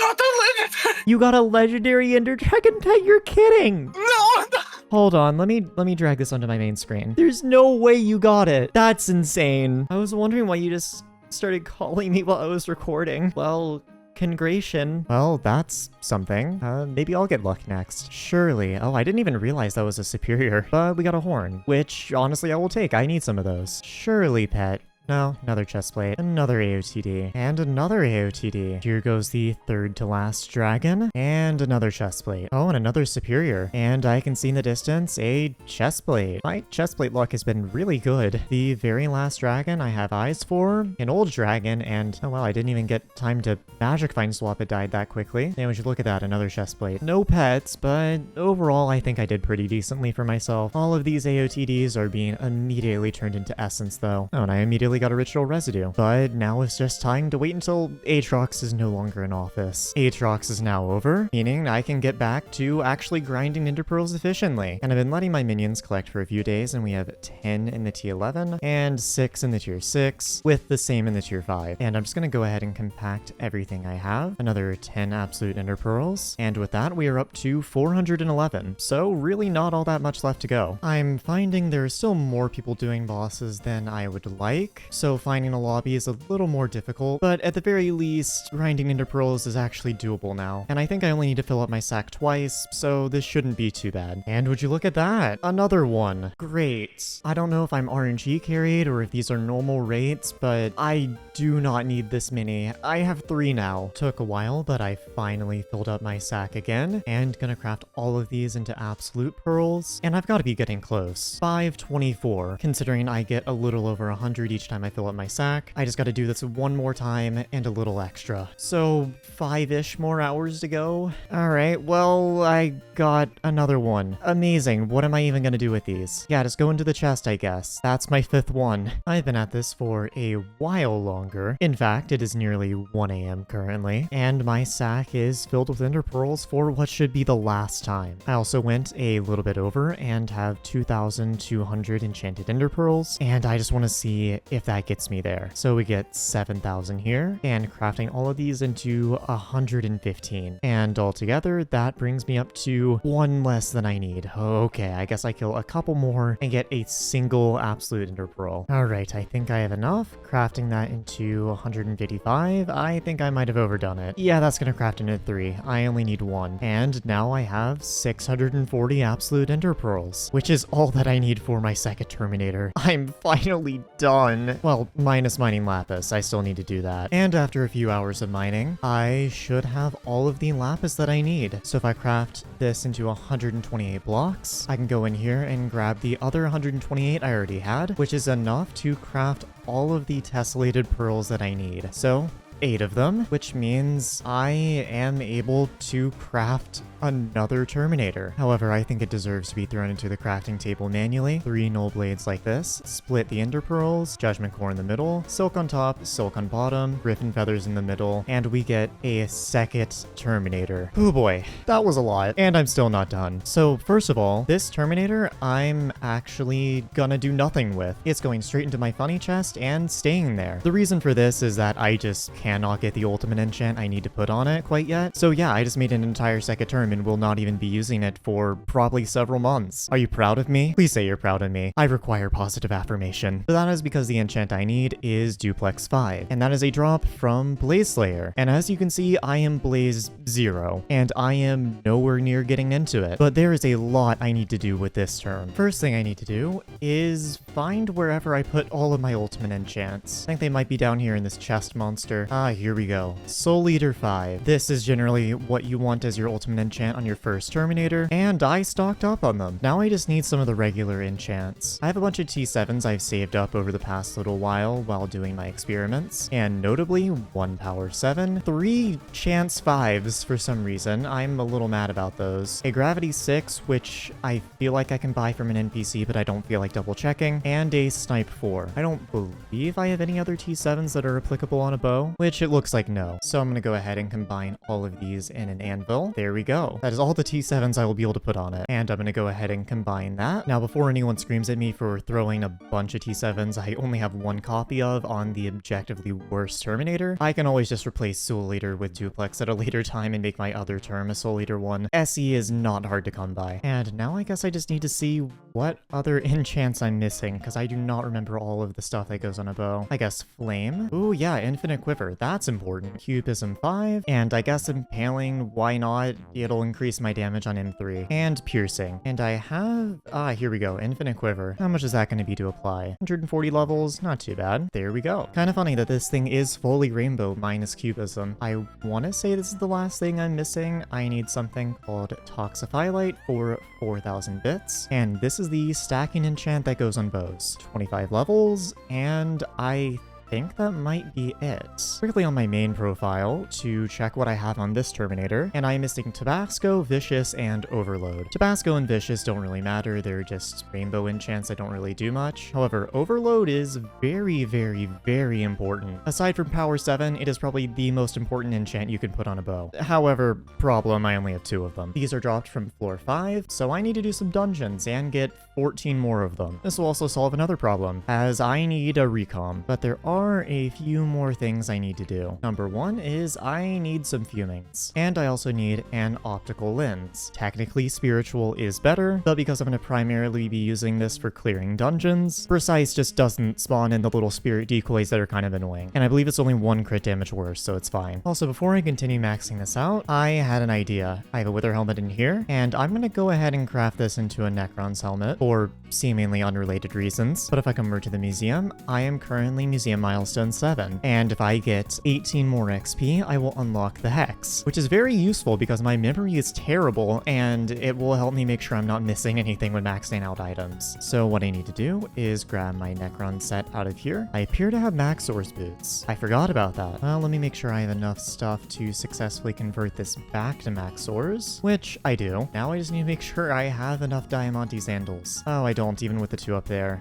[SPEAKER 1] You got a legendary ender dragon pet? You're kidding!
[SPEAKER 2] No!
[SPEAKER 1] Hold on, let me drag this onto my main screen. There's no way you got it. That's insane. I was wondering why you just started calling me while I was recording. Well, congration. Well, that's something. Maybe I'll get luck next. Surely. Oh, I didn't even realize that was a superior. But we got a horn, which honestly I will take. I need some of those. Surely, pet. No, another chest plate, another AOTD, and another AOTD. Here goes the third to last dragon, and another chest plate. Oh, and another superior. And I can see in the distance a chest plate. My chest plate luck has been really good. The very last dragon I have eyes for, an old dragon, and oh well, I didn't even get time to magic find swap, it died that quickly. And we should look at that, another chest plate. No pets, but overall I think I did pretty decently for myself. All of these AOTDs are being immediately turned into essence though. Oh, and I immediately got a ritual residue. But now it's just time to wait until Atrox is no longer in office. Atrox is now over, meaning I can get back to actually grinding ender pearls efficiently. And I've been letting my minions collect for a few days, and we have 10 in the tier 11 and 6 in the tier 6 with the same in the tier 5. And I'm just gonna go ahead and compact everything I have. Another 10 absolute ender pearls. And with that, we are up to 411. So really not all that much left to go. I'm finding there are still more people doing bosses than I would like. so finding a lobby is a little more difficult, but at the very least, grinding Ender Pearls is actually doable now. And I think I only need to fill up my sack twice, so this shouldn't be too bad. And would you look at that? Another one. Great. I don't know if I'm RNG carried or if these are normal rates, but I do not need this many. I have 3 now. Took a while, but I finally filled up my sack again, and gonna craft all of these into absolute pearls, and I've got to be getting close. 524, considering I get a little over 100 each time I fill up my sack. I just got to do this one more time and a little extra. So 5-ish more hours to go. All right, well, I got another one. Amazing. What am I even gonna do with these? Yeah, just go into the chest, I guess. That's my 5th one. I've been at this for a while longer. In fact, it is nearly 1 a.m. currently, and my sack is filled with ender pearls for what should be the last time. I also went a little bit over and have 2,200 enchanted ender pearls, and I just want to see if that gets me there. So we get 7,000 here, and crafting all of these into 115. And altogether, that brings me up to 1 less than I need. Okay, I guess I kill a couple more and get a single absolute ender pearl. All right, I think I have enough. Crafting that into 155, I think I might have overdone it. Yeah, that's gonna craft into 3. I only need 1. And now I have 640 absolute ender pearls, which is all that I need for my second Terminator. I'm finally done. Well, minus mining lapis. I still need to do that. And after a few hours of mining, I should have all of the lapis that I need. So if I craft this into 128 blocks, I can go in here and grab the other 128 I already had, which is enough to craft all of the tessellated pearls that I need. So 8 of them, which means I am able to craft another Terminator. However, I think it deserves to be thrown into the crafting table manually. 3 null blades like this, split the ender pearls, judgment core in the middle, silk on top, silk on bottom, griffin feathers in the middle, and we get a second Terminator. Oh boy, that was a lot, and I'm still not done. So first of all, this Terminator I'm actually gonna do nothing with. It's going straight into my funny chest and staying there. The reason for this is that I just cannot get the ultimate enchant I need to put on it quite yet. So yeah, I just made an entire second term and will not even be using it for probably several months. Are you proud of me? Please say you're proud of me. I require positive affirmation. But that is because the enchant I need is Duplex 5, and that is a drop from Blaze Slayer. And as you can see, I am Blaze 0, and I am nowhere near getting into it. But there is a lot I need to do with this term. First thing I need to do is find wherever I put all of my ultimate enchants. I think they might be down here in this chest monster. Ah, here we go. Soul Eater 5. This is generally what you want as your ultimate enchant on your first Terminator, and I stocked up on them. Now I just need some of the regular enchants. I have a bunch of T7s I've saved up over the past little while doing my experiments, and notably 1 power 7, 3 chance 5s for some reason. I'm a little mad about those. A gravity 6, which I feel like I can buy from an NPC, but I don't feel like double checking, and a snipe 4. I don't believe I have any other T7s that are applicable on a bow, which it looks like no. So I'm gonna go ahead and combine all of these in an anvil. There we go. That is all the T7s I will be able to put on it. And I'm gonna go ahead and combine that. Now, before anyone screams at me for throwing a bunch of T7s I only have 1 copy of on the objectively worst Terminator, I can always just replace Soul Eater with Duplex at a later time and make my other term a Soul Eater 1. SE is not hard to come by. And now I guess I just need to see what other enchants I'm missing, because I do not remember all of the stuff that goes on a bow. I guess Flame. Ooh, yeah, Infinite Quiver. That's important. Cubism 5. And I guess Impaling, why not? It'll increase my damage on M3. And Piercing. And I have... here we go. Infinite Quiver. How much is that going to be to apply? 140 levels. Not too bad. There we go. Kind of funny that this thing is fully rainbow minus Cubism. I want to say this is the last thing I'm missing. I need something called Toxify Light for 4,000 bits. And this is the stacking enchant that goes on bows. 25 levels, and I think that might be it. Quickly on my main profile to check what I have on this Terminator, and I am missing Tabasco, Vicious, and Overload. Tabasco and Vicious don't really matter, they're just rainbow enchants that don't really do much. However, Overload is very, very, very important. Aside from Power 7, it is probably the most important enchant you can put on a bow. However, problem, I only have 2 of them. These are dropped from floor 5, so I need to do some dungeons and get 14 more of them. This will also solve another problem, as I need a recom, but there are are a few more things I need to do. Number one is I need some fumings, and I also need an optical lens. Technically, spiritual is better, but because I'm going to primarily be using this for clearing dungeons, precise just doesn't spawn in the little spirit decoys that are kind of annoying, and I believe it's only 1 crit damage worse, so it's fine. Also, before I continue maxing this out, I had an idea. I have a wither helmet in here, and I'm going to go ahead and craft this into a Necron's helmet for seemingly unrelated reasons. But if I come over to the museum, I am currently museum milestone 7, and if I get 18 more XP, I will unlock the hex, which is very useful because my memory is terrible, and it will help me make sure I'm not missing anything when maxing out items. So what I need to do is grab my Necron set out of here. I appear to have max source boots. I forgot about that. Well, let me make sure I have enough stuff to successfully convert this back to max source, which I do. Now I just need to make sure I have enough Diamante sandals. Oh, I don't, even with the 2 up there.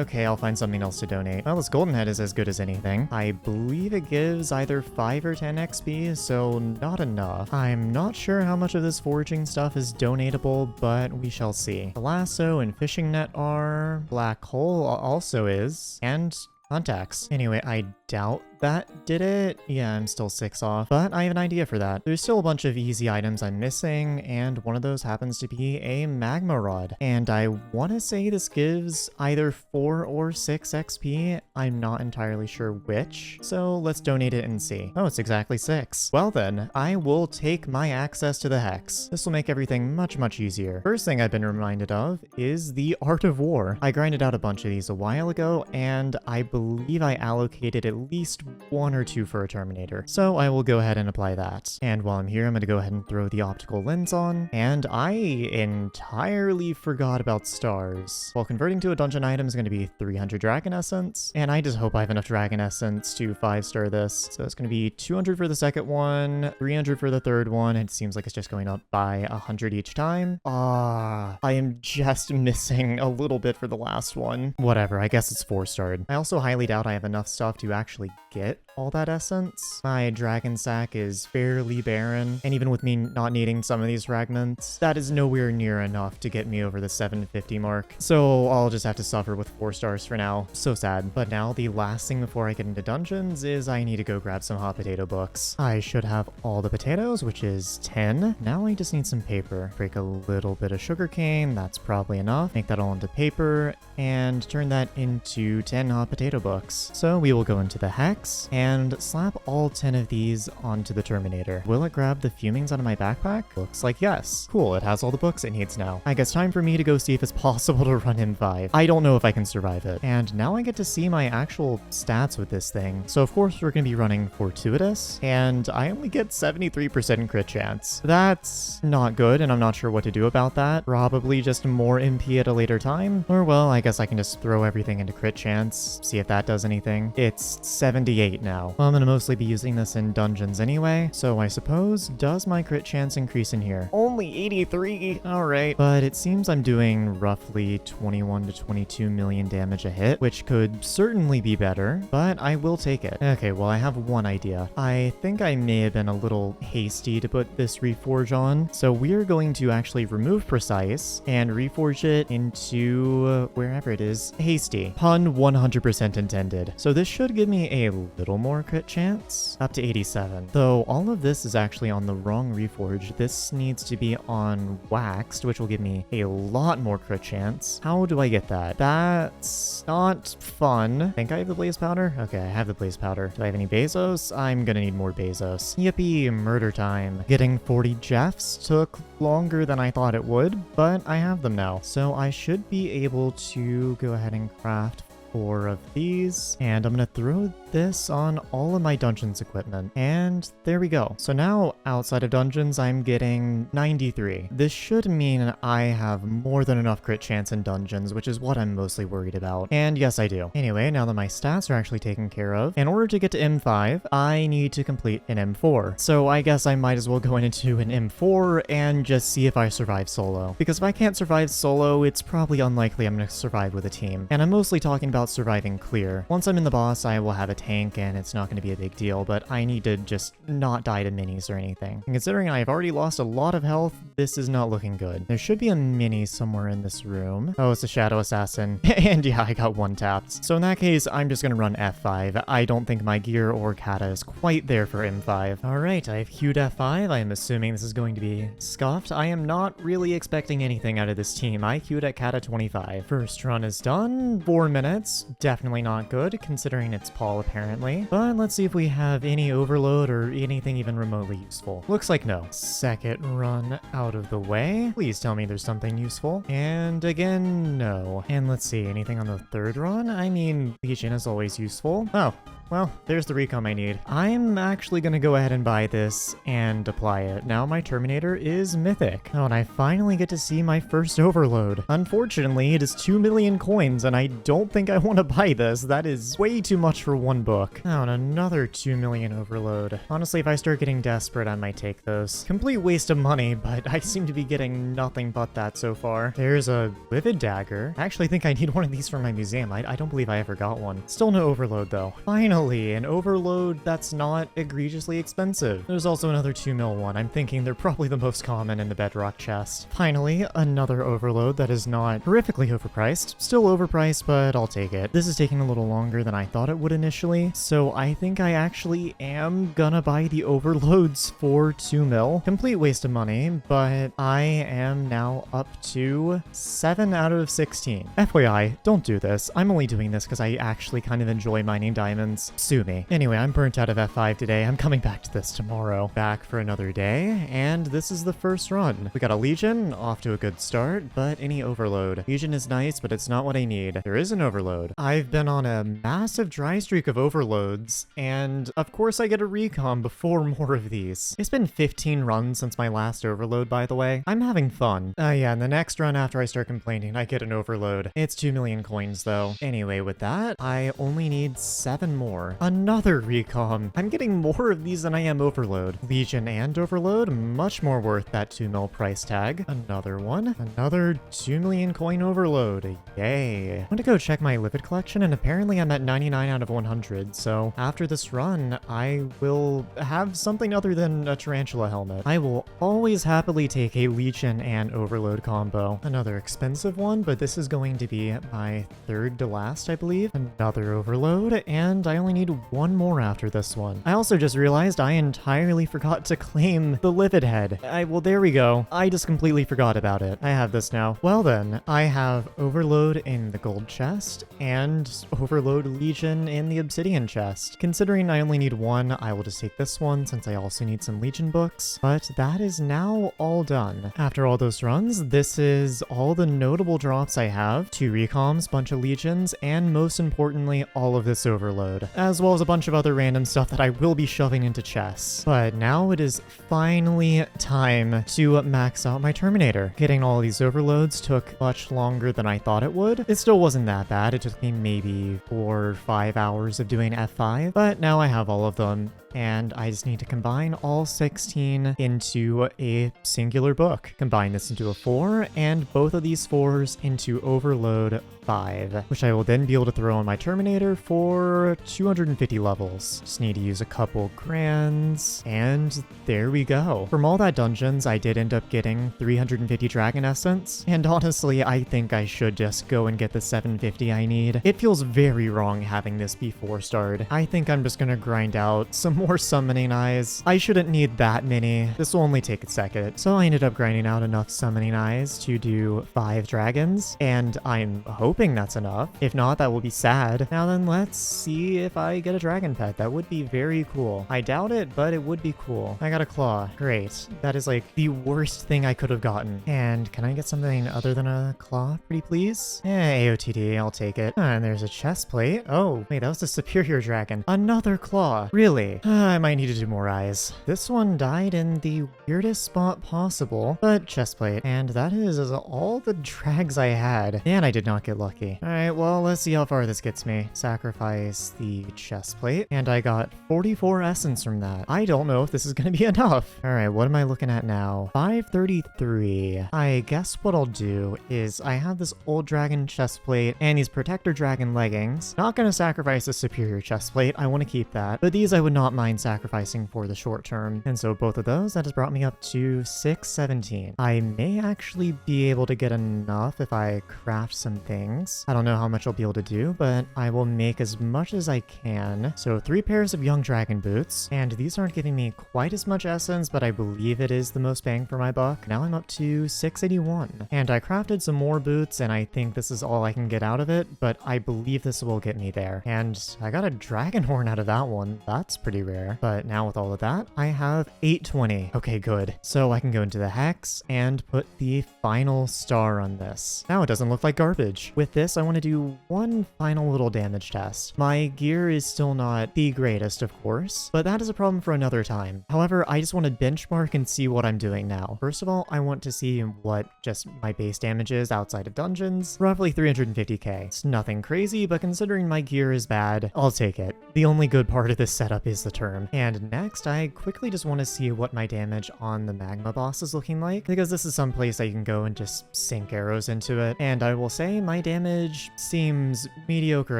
[SPEAKER 1] Okay, I'll find something else to donate. Well, this golden head is as good as anything. I believe it gives either 5 or 10 XP, so not enough. I'm not sure how much of this foraging stuff is donatable, but we shall see. The lasso and fishing net are. Black hole also is. And contacts. Anyway, I doubt that did it. Yeah, I'm still 6 off, but I have an idea for that. There's still a bunch of easy items I'm missing, and one of those happens to be a magma rod. And I want to say this gives either 4 or 6 XP. I'm not entirely sure which, so let's donate it and see. Oh, it's exactly 6. Well then, I will take my access to the hex. This will make everything much, much easier. First thing I've been reminded of is the Art of War. I grinded out a bunch of these a while ago, and I believe I allocated at least 1 or 2 for a Terminator. So I will go ahead and apply that. And while I'm here, I'm going to go ahead and throw the optical lens on. And I entirely forgot about stars. While converting to a dungeon item is going to be 300 Dragon Essence. And I just hope I have enough Dragon Essence to 5-star this. So it's going to be 200 for the second one, 300 for the third one. It seems like it's just going up by 100 each time. I am just missing a little bit for the last one. Whatever, I guess it's 4-starred. I also highly doubt I have enough stuff to actually get all that essence. My dragon sack is fairly barren, and even with me not needing some of these fragments, that is nowhere near enough to get me over the 750 mark. So I'll just have to suffer with 4 stars for now. So sad. But now the last thing before I get into dungeons is I need to go grab some hot potato books. I should have all the potatoes, which is 10. Now I just need some paper. Break a little bit of sugarcane, that's probably enough. Make that all into paper and turn that into 10 hot potato books. So we will go into the hex and slap all 10 of these onto the Terminator. Will it grab the fumings out of my backpack? Looks like yes. Cool, it has all the books it needs now. I guess time for me to go see if it's possible to run M5. I don't know if I can survive it. And now I get to see my actual stats with this thing. So of course we're going to be running Fortuitous, and I only get 73% crit chance. That's not good, and I'm not sure what to do about that. Probably just more MP at a later time. Or well, I guess I can just throw everything into crit chance, see if that does anything. It's 78 now. Well, I'm going to mostly be using this in dungeons anyway, so I suppose, does my crit chance increase in here? Only 83! Alright. But it seems I'm doing roughly 21 to 22 million damage a hit, which could certainly be better, but I will take it. Okay, well I have one idea. I think I may have been a little hasty to put this reforge on, so we're going to actually remove precise and reforge it into wherever it is. Hasty. Pun 100% intended. So this should give me a little more crit chance, up to 87. Though all of this is actually on the wrong reforge. This needs to be on waxed, which will give me a lot more crit chance. How do I get that? That's not fun. I think I have the blaze powder? Okay, I have the blaze powder. Do I have any Bezos? I'm gonna need more Bezos. Yippee, murder time. Getting 40 Jeffs took longer than I thought it would, but I have them now. So I should be able to go ahead and craft 4 of these, and I'm gonna throw this on all of my dungeons equipment, and there we go. So now outside of dungeons I'm getting 93. This should mean I have more than enough crit chance in dungeons, which is what I'm mostly worried about, and yes I do. Anyway, now that my stats are actually taken care of, in order to get to M5 I need to complete an M4, so I guess I might as well go into an M4 and just see if I survive solo, because if I can't survive solo it's probably unlikely I'm gonna survive with a team, and I'm mostly talking about about surviving clear. Once I'm in the boss, I will have a tank and it's not going to be a big deal, but I need to just not die to minis or anything. And considering I've already lost a lot of health, this is not looking good. There should be a mini somewhere in this room. Oh, it's a Shadow Assassin. And yeah, I got one tapped. So in that case, I'm just going to run F5. I don't think my gear or kata is quite there for M5. Alright, I've queued F5. I am assuming this is going to be scuffed. I am not really expecting anything out of this team. I queued at kata 25. First run is done. 4 minutes. Definitely not good, considering it's Paul apparently. But let's see if we have any overload or anything even remotely useful. Looks like no. Second run out of the way. Please tell me there's something useful. And again, no. And let's see, anything on the third run? I mean, Legion is always useful. Oh. Well, there's the recom I need. I'm actually gonna go ahead and buy this and apply it. Now my Terminator is mythic. Oh, and I finally get to see my first overload. Unfortunately, it is 2 million coins, and I don't think I want to buy this. That is way too much for one book. Oh, and another 2 million overload. Honestly, if I start getting desperate, I might take those. Complete waste of money, but I seem to be getting nothing but that so far. There's a Livid Dagger. I actually think I need one of these for my museum. I don't believe I ever got one. Still no overload, though. Finally, an overload that's not egregiously expensive. There's also another 2 mil one. I'm thinking they're probably the most common in the bedrock chest. Finally, another overload that is not horrifically overpriced. Still overpriced, but I'll take it. This is taking a little longer than I thought it would initially, so I think I actually am gonna buy the overloads for 2 mil. Complete waste of money, but I am now up to 7 out of 16. FYI, don't do this. I'm only doing this because I actually kind of enjoy mining diamonds. Sue me. Anyway, I'm burnt out of F5 today. I'm coming back to this tomorrow. Back for another day, and this is the first run. We got a Legion, off to a good start, but any overload. Legion is nice, but it's not what I need. There is an overload. I've been on a massive dry streak of overloads, and of course I get a recom before more of these. It's been 15 runs since my last overload, by the way. I'm having fun. Yeah, and the next run after I start complaining, I get an overload. It's 2 million coins, though. Anyway, with that, I only need 7 more. Another recom. I'm getting more of these than I am overload. Legion and overload, much more worth that 2 mil price tag. Another one. Another 2 million coin overload. Yay. I want to go check my Livid collection, and apparently I'm at 99 out of 100, so after this run, I will have something other than a Tarantula helmet. I will always happily take a Legion and overload combo. Another expensive one, but this is going to be my third to last, I believe. Another overload, and I only need one more after this one. I also just realized I entirely forgot to claim the Livid head. Well, there we go. I just completely forgot about it. I have this now. Well then, I have overload in the gold chest and overload Legion in the obsidian chest. Considering I only need one, I will just take this one since I also need some Legion books. But that is now all done. After all those runs, this is all the notable drops I have. 2 recoms, bunch of Legions, and most importantly, all of this overload, as well as a bunch of other random stuff that I will be shoving into chests. But now it is finally time to max out my Terminator. Getting all these overloads took much longer than I thought it would. It still wasn't that bad. It took me maybe 4 or 5 hours of doing F5, but now I have all of them, and I just need to combine all 16 into a singular book. Combine this into a 4, and both of these 4s into overload 5, which I will then be able to throw on my Terminator for 250 levels. Just need to use a couple grands, and there we go. From all that dungeons, I did end up getting 350 Dragon Essence, and honestly, I think I should just go and get the 750 I need. It feels very wrong having this be 4-starred. I think I'm just gonna grind out some more summoning eyes. I shouldn't need that many. This will only take a second. So I ended up grinding out enough summoning eyes to do 5 dragons, and I'm hoping that's enough. If not, that will be sad. Now then, let's see if I get a dragon pet. That would be very cool. I doubt it, but it would be cool. I got a claw. Great. That is like the worst thing I could have gotten. And can I get something other than a claw, pretty please? AOTD, I'll take it. And there's a chest plate. Oh, wait, that was the superior dragon. Another claw. Really? I might need to do more eyes. This one died in the weirdest spot possible, but chest plate. And that is all the drags I had. And I did not get lucky. Alright, well, let's see how far this gets me. Sacrifice the chest plate, and I got 44 essence from that. I don't know if this is gonna be enough. Alright, what am I looking at now? 533. I guess what I'll do is I have this old dragon chest plate and these protector dragon leggings. Not gonna sacrifice a superior chest plate, I want to keep that. But these I would not mind sacrificing for the short term. And so both of those, that has brought me up to 617. I may actually be able to get enough if I craft some things. I don't know how much I'll be able to do, but I will make as much as I can. So 3 pairs of young dragon boots, and these aren't giving me quite as much essence, but I believe it is the most bang for my buck. Now I'm up to 681. And I crafted some more boots, and I think this is all I can get out of it, but I believe this will get me there. And I got a dragon horn out of that one. That's pretty rare. But now with all of that, I have 820. Okay, good. So I can go into the hex and put the final star on this. Now it doesn't look like garbage. With this, I want to do one final little damage test. My gear is still not the greatest, of course, but that is a problem for another time. However, I just want to benchmark and see what I'm doing now. First of all, I want to see what just my base damage is outside of dungeons. Roughly 350k. It's nothing crazy, but considering my gear is bad, I'll take it. The only good part of this setup is the term. And next, I quickly just want to see what my damage on the magma boss is looking like, because this is some place I can go and just sink arrows into it. And I will say my damage seems mediocre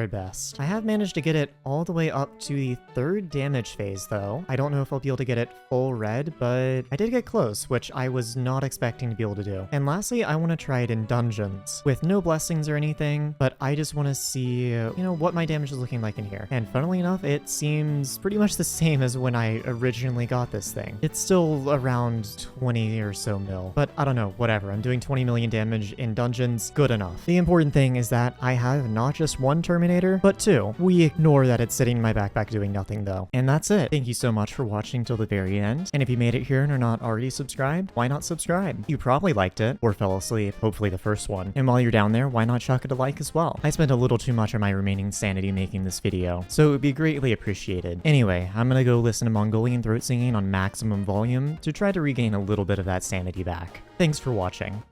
[SPEAKER 1] at best. I have managed to get it all the way up to the 3rd damage phase though. I don't know if I'll be able to get it full red, but I did get close, which I was not expecting to be able to do. And lastly, I want to try it in dungeons with no blessings or anything, but I just want to see, you know, what my damage is looking like in here. And funnily enough, it seems pretty much the same as when I originally got this thing. It's still around 20 or so mil, but I don't know, whatever. I'm doing 20 million damage in dungeons, good enough. The important thing is that I have not just one Terminator, but 2. We ignore that it's sitting in my backpack doing nothing though. And that's it. Thank you so much for watching till the very end. And if you made it here and are not already subscribed, why not subscribe? You probably liked it or fell asleep, hopefully the first one. And while you're down there, why not chuck it a like as well? I spent a little too much of my remaining sanity making this video, so it would be greatly appreciated. Anyway, I'm gonna go listen to Mongolian throat singing on maximum volume to try to regain a little bit of that sanity back. Thanks for watching.